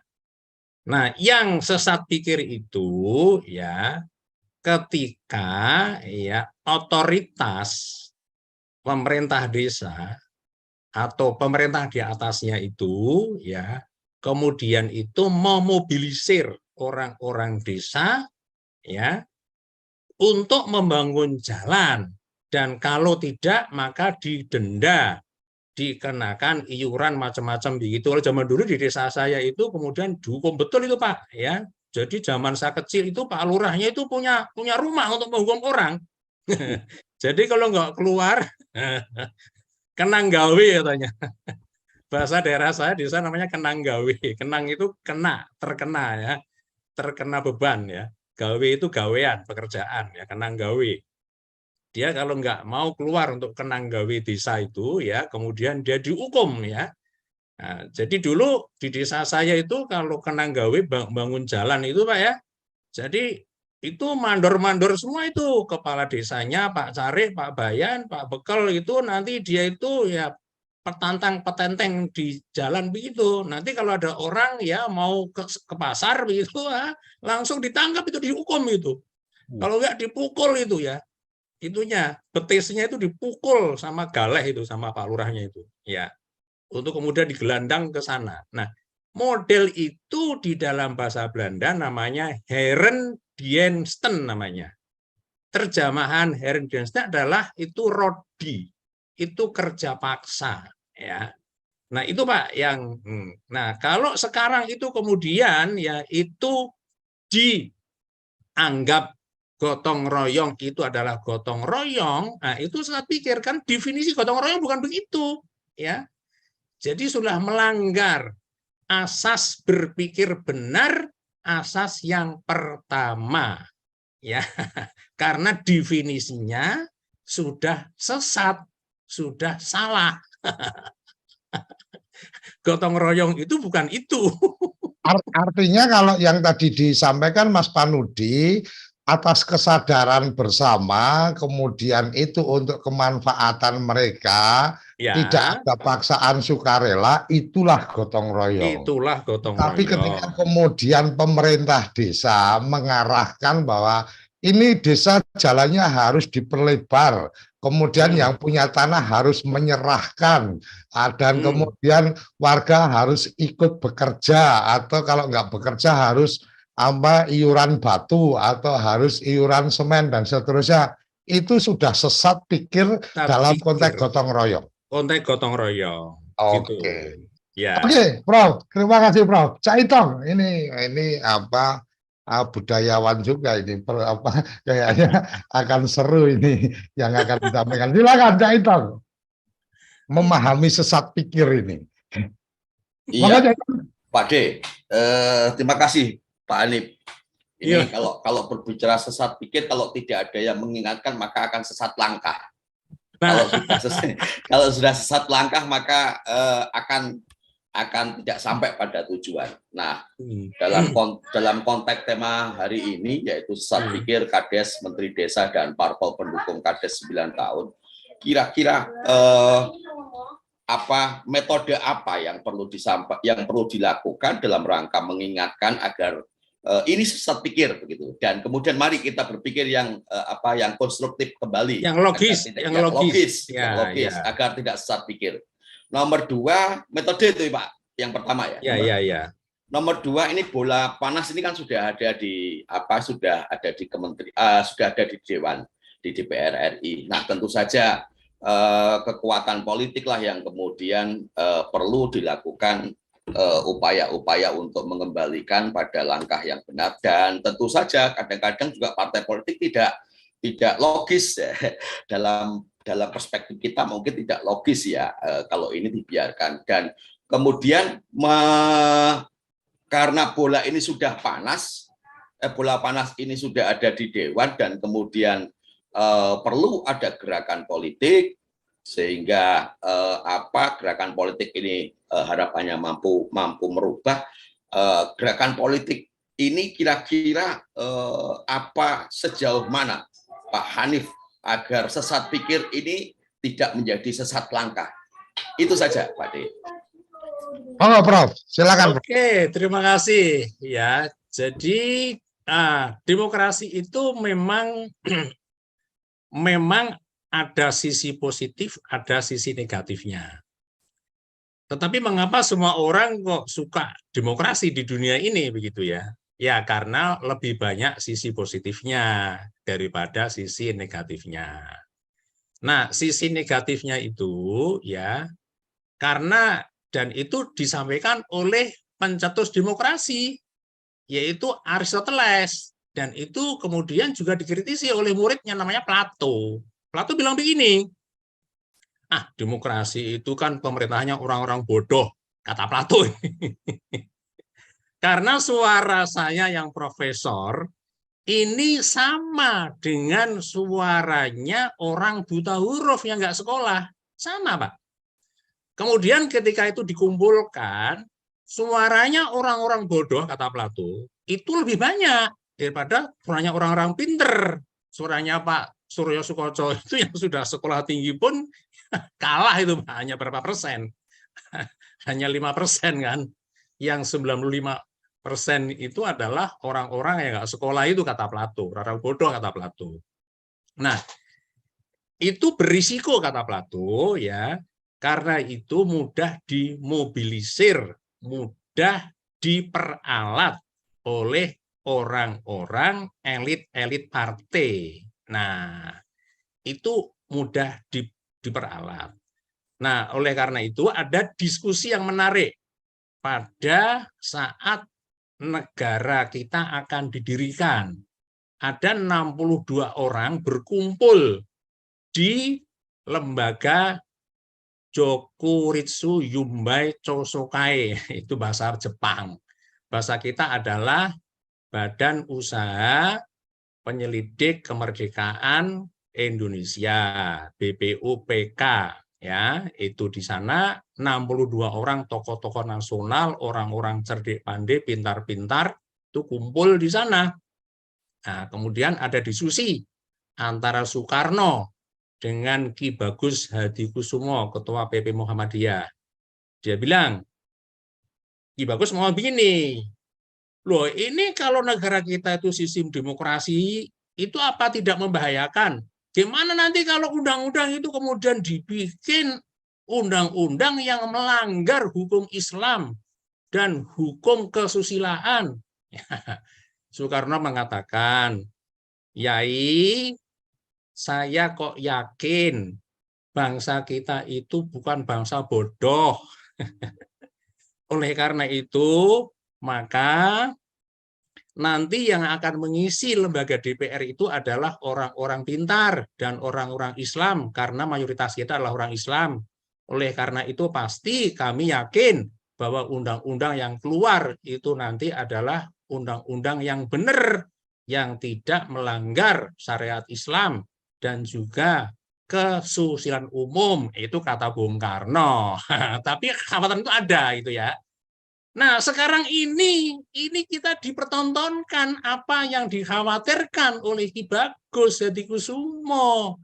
Nah, yang sesat pikir itu ya ketika ya otoritas pemerintah desa atau pemerintah di atasnya itu ya kemudian itu memobilisir orang-orang desa ya untuk membangun jalan, dan kalau tidak maka didenda, dikenakan iuran macam-macam begitu. Kalau zaman dulu di desa saya itu kemudian dihukum betul itu Pak ya. Jadi zaman saya kecil itu Pak Lurahnya itu punya rumah untuk menghukum orang. Jadi kalau nggak keluar kenang gawe katanya. Bahasa daerah saya di sana namanya kenang gawe. Kenang itu terkena ya, terkena beban ya. Gawe itu gawean, pekerjaan ya, kenang gawe. Dia kalau nggak mau keluar untuk kenang gawe desa itu ya, kemudian dia dihukum ya. Nah, jadi dulu di desa saya itu kalau kenang gawe bangun jalan itu Pak ya, jadi itu mandor-mandor semua itu, kepala desanya Pak Carik, Pak Bayan, Pak Bekel itu nanti dia itu ya petenteng di jalan begitu. Nanti kalau ada orang ya mau ke pasar begitu langsung ditangkap, itu dihukum itu. Kalau nggak dipukul itu ya. Itunya betisnya itu dipukul sama galeh itu sama Pak Lurahnya itu ya, untuk kemudian digelandang ke sana. Nah, Model itu di dalam bahasa Belanda namanya Herendiensten namanya. Terjemahan Herendiensten adalah itu rodi, itu kerja paksa, ya. Nah, itu Pak yang nah, kalau sekarang itu kemudian ya itu dianggap gotong royong itu adalah gotong royong. Nah, itu saya pikir kan definisi gotong royong bukan begitu, ya. Jadi sudah melanggar asas berpikir benar, asas yang pertama, ya. Karena definisinya sudah sesat, sudah salah. Gotong royong itu bukan itu. Artinya kalau yang tadi disampaikan Mas Panudi, atas kesadaran bersama, kemudian itu untuk kemanfaatan mereka, Ya, tidak ada paksaan sukarela, itulah gotong royong. itulah gotong Tapi royong. ketika kemudian pemerintah desa mengarahkan bahwa ini desa jalannya harus diperlebar, kemudian yang punya tanah harus menyerahkan, dan kemudian warga harus ikut bekerja, atau kalau nggak bekerja harus iuran batu atau harus iuran semen dan seterusnya. Itu sudah sesat pikir dalam konteks gotong royong. Konteks gotong royong. Oke. Gitu. Ya. Oke, Prof. Terima kasih, Prof. Cak Itong, ini budayawan juga ini, kayaknya akan seru ini yang akan disampaikan. Silakan, Cak Itong. Memahami sesat pikir ini. Iya, Pak D. Terima kasih, Pak Anip. Ini kalau berbicara sesat pikir, kalau tidak ada yang mengingatkan maka akan sesat langkah. Kalau sudah sesat langkah maka akan tidak sampai pada tujuan. Nah, dalam konteks tema hari ini yaitu sesat pikir Kades, Menteri Desa dan parpol pendukung Kades 9 tahun. Kira-kira metode apa yang perlu dilakukan dalam rangka mengingatkan agar ini sesat pikir begitu, dan kemudian mari kita berpikir yang konstruktif kembali, yang logis agar tidak sesat pikir. Nomor 2 metode itu Pak, yang pertama ya. Nomor 2 ini bola panas ini kan sudah ada di sudah ada di Dewan, di DPR RI. Nah, tentu saja kekuatan politik lah yang kemudian perlu dilakukan upaya-upaya untuk mengembalikan pada langkah yang benar, dan tentu saja kadang-kadang juga partai politik tidak logis ya. Dalam perspektif kita mungkin tidak logis ya kalau ini dibiarkan, dan kemudian karena bola ini sudah panas, bola panas ini sudah ada di Dewan, dan kemudian perlu ada gerakan politik sehingga gerakan politik ini harapannya mampu merubah gerakan politik ini. Kira-kira sejauh mana Pak Hanif agar sesat pikir ini tidak menjadi sesat langkah? Itu saja, Pak D. Oh, Prof, silakan. Oke, terima kasih. Ya, jadi demokrasi itu memang ada sisi positif, ada sisi negatifnya. Tetapi mengapa semua orang kok suka demokrasi di dunia ini begitu ya? Ya karena lebih banyak sisi positifnya daripada sisi negatifnya. Nah, sisi negatifnya itu ya karena, dan itu disampaikan oleh pencetus demokrasi, yaitu Aristoteles, dan itu kemudian juga dikritisi oleh muridnya namanya Plato. Plato bilang begini, demokrasi itu kan pemerintahnya orang-orang bodoh, kata Plato. Karena suara saya yang profesor ini sama dengan suaranya orang buta huruf yang nggak sekolah, sama Pak. Kemudian ketika itu dikumpulkan, suaranya orang-orang bodoh, kata Plato, itu lebih banyak daripada suaranya orang-orang pinter. Suaranya Pak Suryo Sukoco itu yang sudah sekolah tinggi pun kalah itu Pak, hanya berapa persen? Hanya 5% kan. Yang 95% itu adalah orang-orang yang nggak sekolah itu, kata Plato, orang bodoh, kata Plato. Nah, itu berisiko, kata Plato, ya, karena itu mudah dimobilisir, mudah diperalat oleh orang-orang elit-elit partai. Nah, itu mudah diperalat. Nah, oleh karena itu ada diskusi yang menarik pada saat negara kita akan didirikan. Ada 62 orang berkumpul di lembaga Jokuritsu Yumbai Chosokai, itu bahasa Jepang. Bahasa kita adalah Badan Usaha Penyelidik Kemerdekaan Indonesia, BPUPK, ya, itu di sana 62 orang tokoh-tokoh nasional, orang-orang cerdik pandai, pintar-pintar itu kumpul di sana. Nah, kemudian ada diskusi antara Soekarno dengan Ki Bagus Hadikusumo, Ketua PP Muhammadiyah. Dia bilang, Ki Bagus mau begini, loh ini kalau negara kita itu sistem demokrasi, itu apa tidak membahayakan? Gimana nanti kalau undang-undang itu kemudian dibikin undang-undang yang melanggar hukum Islam dan hukum kesusilaan? Soekarno mengatakan, Yai, saya kok yakin bangsa kita itu bukan bangsa bodoh. Oleh karena itu, maka nanti yang akan mengisi lembaga DPR itu adalah orang-orang pintar dan orang-orang Islam, karena mayoritas kita adalah orang Islam. Oleh karena itu pasti kami yakin bahwa undang-undang yang keluar itu nanti adalah undang-undang yang benar, yang tidak melanggar syariat Islam dan juga kesusilaan umum, itu kata Bung Karno. Tapi kekhawatiran itu ada itu ya. Nah, sekarang ini kita dipertontonkan apa yang dikhawatirkan oleh Ki Bagus Hadikusumo.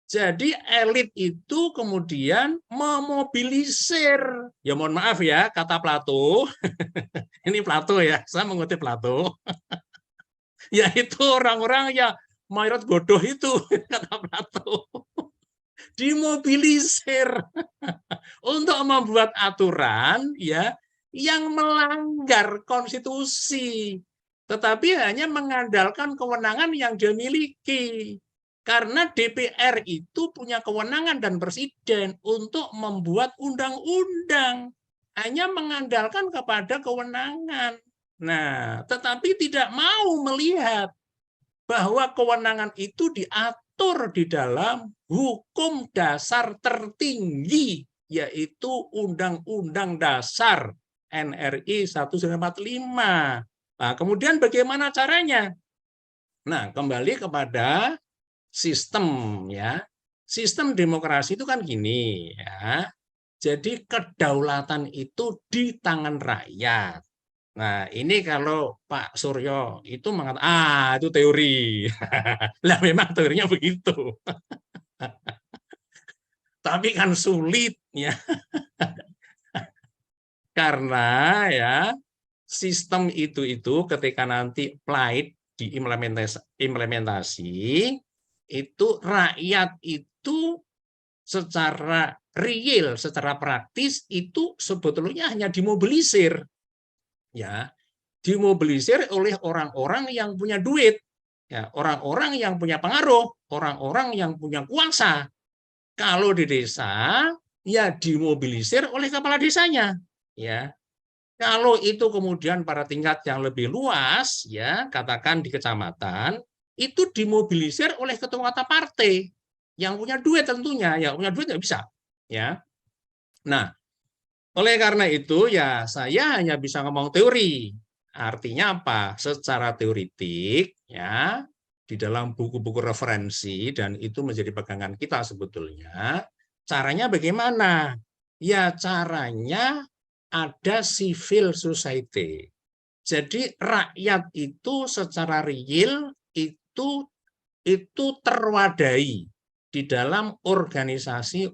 Jadi elit itu kemudian memobilisir, ya mohon maaf ya, kata Plato, ini Plato ya, saya mengutip Plato, yaitu orang-orang yang mayoritas bodoh itu, kata Plato, dimobilisir untuk membuat aturan ya yang melanggar konstitusi, tetapi hanya mengandalkan kewenangan yang dia miliki. Karena DPR itu punya kewenangan dan presiden untuk membuat undang-undang, hanya mengandalkan kepada kewenangan. Nah, tetapi tidak mau melihat bahwa kewenangan itu diatur di dalam hukum dasar tertinggi, yaitu Undang-Undang Dasar NRI 1945. Nah, kemudian bagaimana caranya? Nah, kembali kepada sistem ya. Sistem demokrasi itu kan gini ya. Jadi kedaulatan itu di tangan rakyat. Nah, ini kalau Pak Suryo itu mengatakan, itu teori. Lah memang teorinya begitu. Tapi kan sulit ya. Karena ya sistem itu ketika nanti applied diimplementasi itu rakyat itu secara real, secara praktis itu sebetulnya hanya dimobilisir. Ya, dimobilisir oleh orang-orang yang punya duit, ya, orang-orang yang punya pengaruh, orang-orang yang punya kuasa. Kalau di desa, ya dimobilisir oleh kepala desanya, ya. Kalau itu kemudian pada tingkat yang lebih luas, ya, katakan di kecamatan, itu dimobilisir oleh ketua partai yang punya duit tentunya, ya punya duit nggak bisa, ya. Nah, oleh karena itu ya saya hanya bisa ngomong teori. Artinya apa? Secara teoritik ya di dalam buku-buku referensi dan itu menjadi pegangan kita sebetulnya. Caranya bagaimana? Ya caranya ada civil society. Jadi rakyat itu secara real itu terwadai di dalam organisasi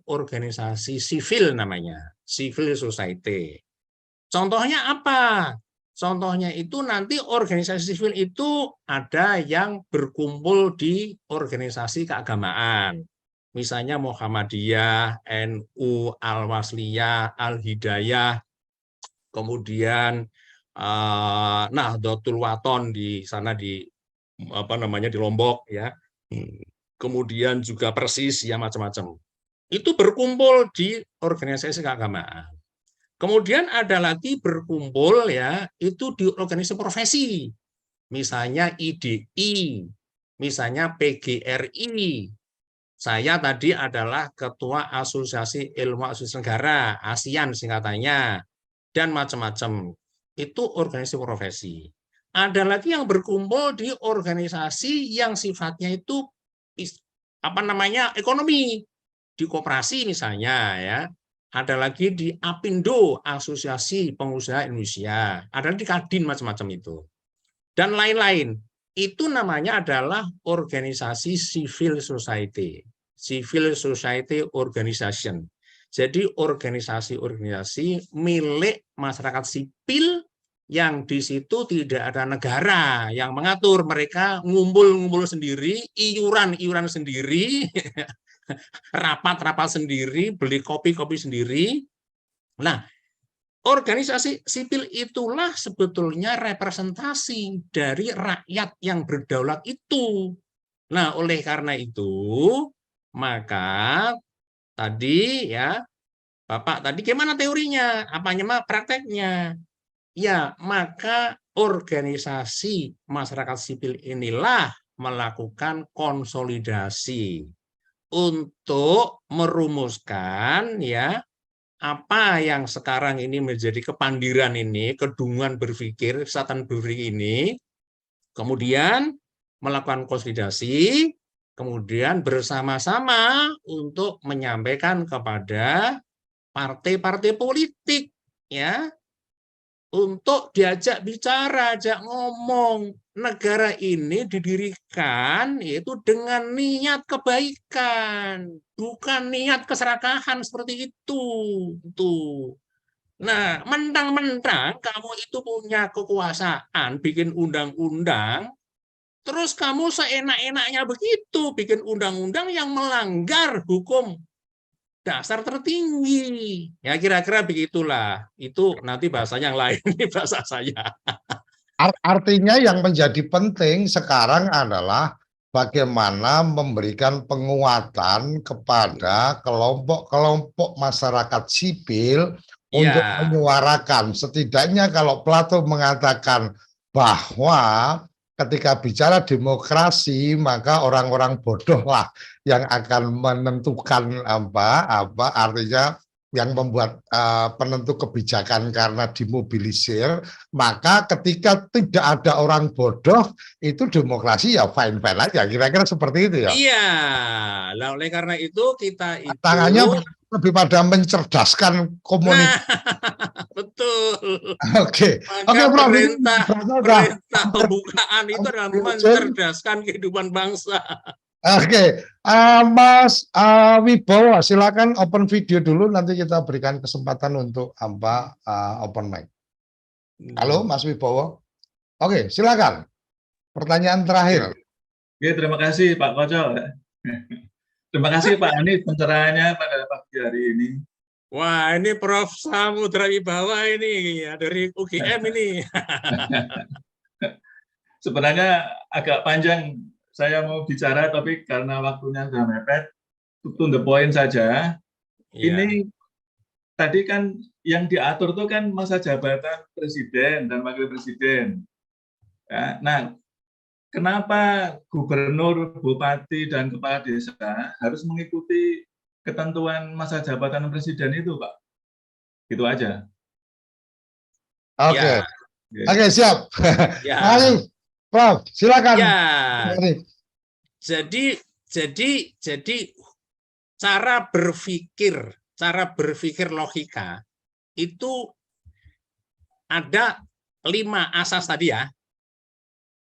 sivil namanya, civil society. Contohnya apa? Contohnya itu nanti organisasi sivil itu ada yang berkumpul di organisasi keagamaan. Misalnya Muhammadiyah, NU, Al-Wasliyah, Al-Hidayah, kemudian Nahdlatul Wathon di sana di di Lombok ya. Kemudian juga Persis ya macam-macam. Itu berkumpul di organisasi keagamaan. Kemudian ada lagi berkumpul ya itu di organisasi profesi. Misalnya IDI, misalnya PGRI. Saya tadi adalah Ketua Asosiasi Ilmu Asosiasi Negara, ASEAN singkatannya, dan macam-macam. Itu organisasi profesi. Ada lagi yang berkumpul di organisasi yang sifatnya itu ekonomi, di koperasi misalnya ya. Ada lagi di APindo, Asosiasi Pengusaha Indonesia. Ada di Kadin macam-macam itu. Dan lain-lain. Itu namanya adalah organisasi civil society. Civil society organization. Jadi organisasi-organisasi milik masyarakat sipil yang di situ tidak ada negara yang mengatur. Mereka ngumpul-ngumpul sendiri, iuran-iuran sendiri, rapat-rapat sendiri, beli kopi-kopi sendiri. Nah, organisasi sipil itulah sebetulnya representasi dari rakyat yang berdaulat itu. Nah, oleh karena itu, maka tadi ya, Bapak tadi gimana teorinya? Apanya prakteknya? Ya, maka organisasi masyarakat sipil inilah melakukan konsolidasi untuk merumuskan ya apa yang sekarang ini menjadi kepandiran ini, kedunguan berpikir, kesesatan berpikir ini, kemudian melakukan konsolidasi, kemudian bersama-sama untuk menyampaikan kepada partai-partai politik ya untuk diajak bicara, ajak ngomong. Negara ini didirikan yaitu dengan niat kebaikan, bukan niat keserakahan seperti itu. Tuh. Nah, mentang-mentang kamu itu punya kekuasaan, bikin undang-undang, terus kamu seenak-enaknya begitu, bikin undang-undang yang melanggar hukum dasar tertinggi. Ya kira-kira begitulah. Itu nanti bahasanya yang lain, ini bahasa saya. Artinya yang menjadi penting sekarang adalah bagaimana memberikan penguatan kepada kelompok-kelompok masyarakat sipil untuk Ya, menyuarakan. Setidaknya kalau Plato mengatakan bahwa ketika bicara demokrasi maka orang-orang bodohlah yang akan menentukan apa artinya yang membuat penentu kebijakan karena dimobilisir, maka ketika tidak ada orang bodoh itu demokrasi ya fine-fine aja, kira-kira seperti itu ya. iya. Nah, oleh karena itu kita itu Tangannya lebih pada mencerdaskan nah, komunitas. betul. Oke, Maka Prof, ini perintah pembukaan itu adalah mencerdaskan kehidupan bangsa. Oke, Mas Wibowo, silakan open video dulu, nanti kita berikan kesempatan untuk open mic. Halo, Mas Wibowo. Oke, silakan. Pertanyaan terakhir. Oke, terima kasih Pak Koco. Terima kasih Pak Anies pencerahannya pada pagi hari ini. Wah, ini Prof. Samudra Wibawa ini ya, dari UGM ini. Sebenarnya agak panjang saya mau bicara, tapi karena waktunya sudah mepet, to the point saja. Ya. Ini tadi kan yang diatur itu kan masa jabatan presiden dan wakil presiden. Ya, nah, kenapa gubernur, bupati, dan kepala desa harus mengikuti ketentuan masa jabatan presiden itu, Pak? Gitu aja. Oke, Ya. Oke, siap. Ya. Mari, Prof, silakan. Ya. Mari. Jadi cara berpikir logika itu ada 5 asas tadi ya.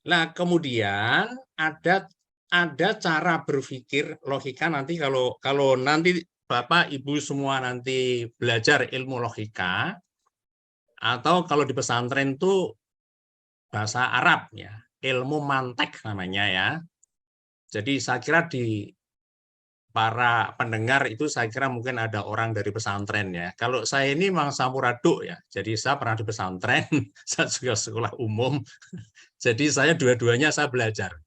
Nah, kemudian ada cara berpikir logika nanti kalau nanti Bapak Ibu semua nanti belajar ilmu logika atau kalau di pesantren itu bahasa Arab ya, ilmu mantek namanya ya. Jadi saya kira para pendengar itu saya kira mungkin ada orang dari pesantren ya. Kalau saya ini memang sampuradur ya. Jadi saya pernah di pesantren, saya juga sekolah umum. Jadi saya dua-duanya saya belajar.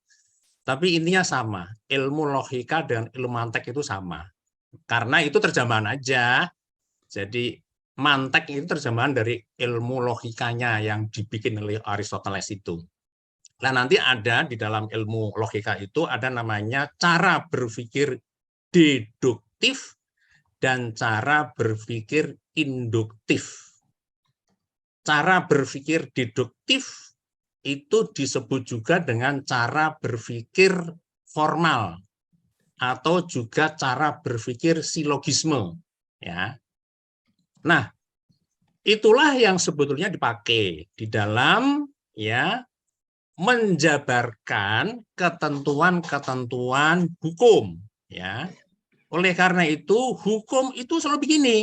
Tapi intinya sama, ilmu logika dan ilmu mantek itu sama. Karena itu terjemahan aja. Jadi mantek itu terjemahan dari ilmu logikanya yang dibikin oleh Aristoteles itu. Nah, nanti ada di dalam ilmu logika itu ada namanya cara berpikir deduktif dan cara berpikir induktif. Cara berpikir deduktif itu disebut juga dengan cara berpikir formal atau juga cara berpikir silogisme, ya. Nah, itulah yang sebetulnya dipakai di dalam ya menjabarkan ketentuan-ketentuan hukum, ya. Oleh karena itu, hukum itu selalu begini.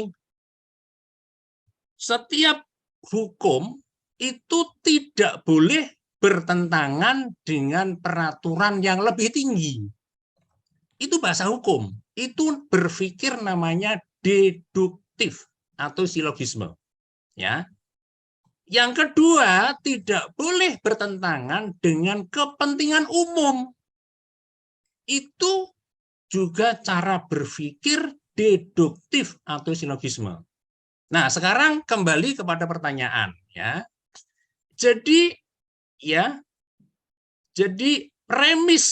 Setiap hukum itu tidak boleh bertentangan dengan peraturan yang lebih tinggi. Itu bahasa hukum. Itu berpikir namanya deduktif atau silogisme. Ya. Yang kedua, tidak boleh bertentangan dengan kepentingan umum. Itu juga cara berpikir deduktif atau silogisme. Nah, sekarang kembali kepada pertanyaan, ya. Jadi premis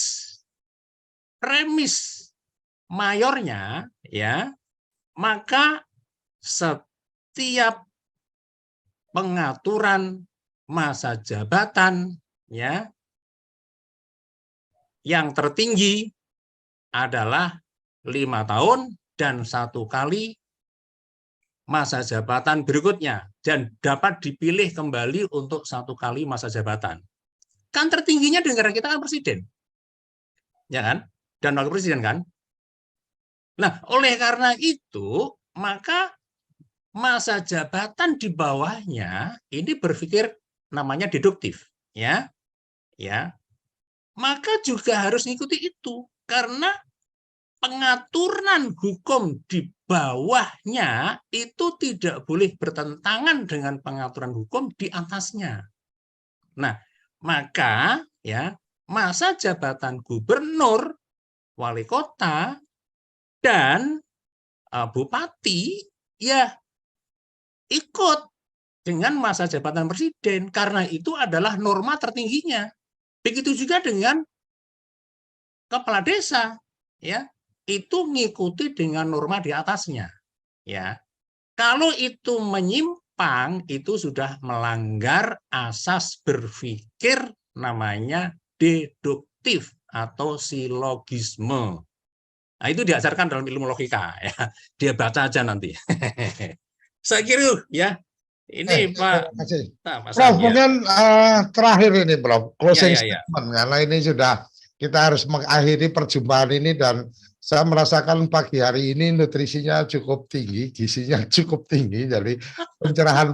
mayornya, ya, maka setiap pengaturan masa jabatan, ya, yang tertinggi adalah 5 tahun dan 1 kali masa jabatan berikutnya dan dapat dipilih kembali untuk 1 kali masa jabatan. Kan tertingginya di negara kita kan presiden, ya kan? Dan wakil presiden kan. Nah, oleh karena itu maka masa jabatan di bawahnya ini berpikir namanya deduktif, ya, ya. Maka juga harus mengikuti itu karena pengaturan hukum di bawahnya itu tidak boleh bertentangan dengan pengaturan hukum di atasnya. Nah, maka ya masa jabatan gubernur, wali kota, dan bupati ya ikut dengan masa jabatan presiden karena itu adalah norma tertingginya. Begitu juga dengan kepala desa, ya. Itu mengikuti dengan norma di atasnya, ya. Kalau itu menyimpang, itu sudah melanggar asas berpikir namanya deduktif atau silogisme. Nah, itu diajarkan dalam ilmu logika, ya. Dia baca aja nanti. Saya kira, ya. Ini Pak. Prof, mungkin terakhir ini, Prof, closing statement, karena ini sudah kita harus mengakhiri perjumpaan ini dan saya merasakan pagi hari ini nutrisinya cukup tinggi, gizinya cukup tinggi, jadi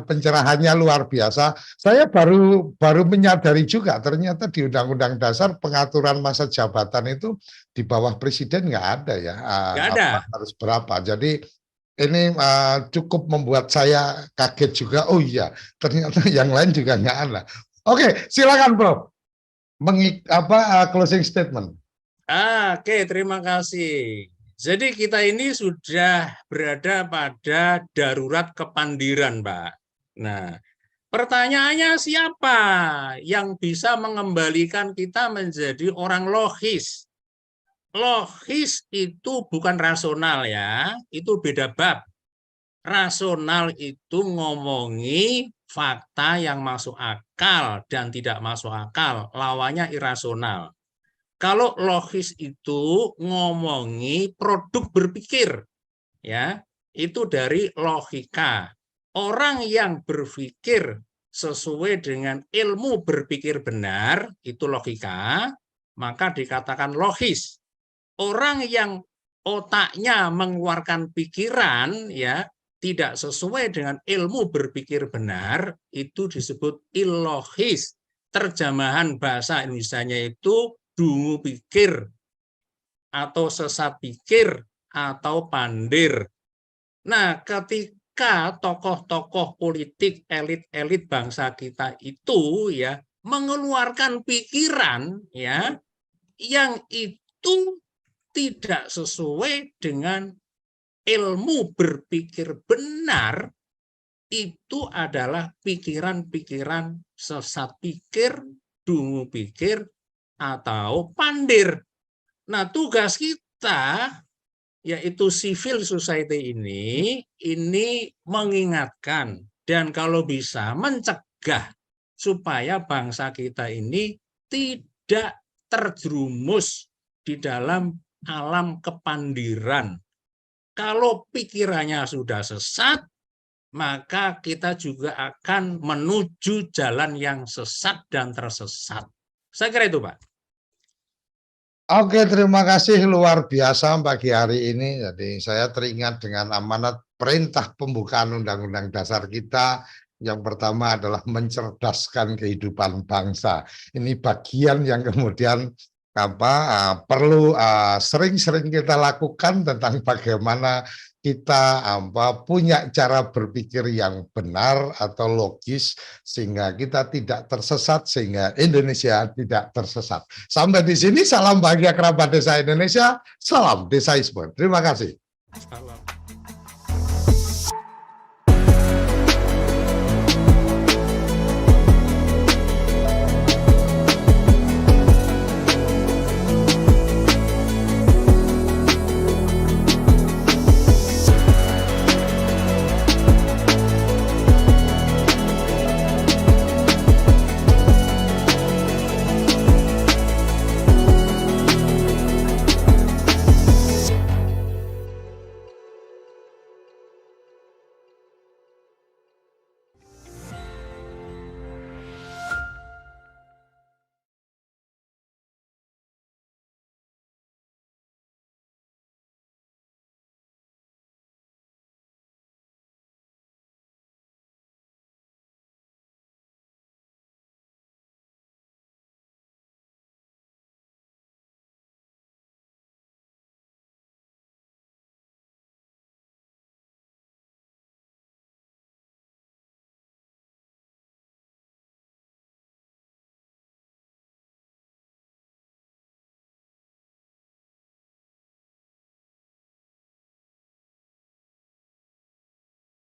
pencerahannya luar biasa. Saya baru menyadari juga ternyata di Undang-Undang Dasar pengaturan masa jabatan itu di bawah presiden nggak ada ya. Nggak ada. Harus berapa? Jadi ini cukup membuat saya kaget juga. Oh iya, ternyata yang lain juga nggak ada. Oke, silakan Prof. Closing statement. Oke, terima kasih. Jadi kita ini sudah berada pada darurat kepandiran, Pak. Nah, pertanyaannya siapa yang bisa mengembalikan kita menjadi orang logis? Logis itu bukan rasional ya, itu beda bab. Rasional itu ngomongi fakta yang masuk akal dan tidak masuk akal, lawannya irasional. Kalau logis itu ngomongi produk berpikir, ya, itu dari logika. Orang yang berpikir sesuai dengan ilmu berpikir benar, itu logika, maka dikatakan logis. Orang yang otaknya mengeluarkan pikiran, ya, tidak sesuai dengan ilmu berpikir benar, itu disebut illogis. Terjemahan bahasa Indonesianya itu dungu pikir atau sesat pikir atau pandir. Nah, ketika tokoh-tokoh politik, elit-elit bangsa kita itu ya mengeluarkan pikiran ya yang itu tidak sesuai dengan ilmu berpikir benar, itu adalah pikiran-pikiran sesat pikir, dungu pikir, atau pandir. Nah, tugas kita, yaitu civil society ini mengingatkan dan kalau bisa mencegah supaya bangsa kita ini tidak terjerumus di dalam alam kepandiran. Kalau pikirannya sudah sesat, maka kita juga akan menuju jalan yang sesat dan tersesat. Saya kira itu, Pak. Oke, terima kasih luar biasa pagi hari ini. Jadi saya teringat dengan amanat perintah pembukaan Undang-Undang Dasar kita. Yang pertama adalah mencerdaskan kehidupan bangsa. Ini bagian yang kemudian perlu sering-sering kita lakukan tentang bagaimana kita punya cara berpikir yang benar atau logis sehingga kita tidak tersesat, sehingga Indonesia tidak tersesat. Sampai di sini, salam bahagia kerabat desa Indonesia, salam desaisme. Terima kasih. Salam.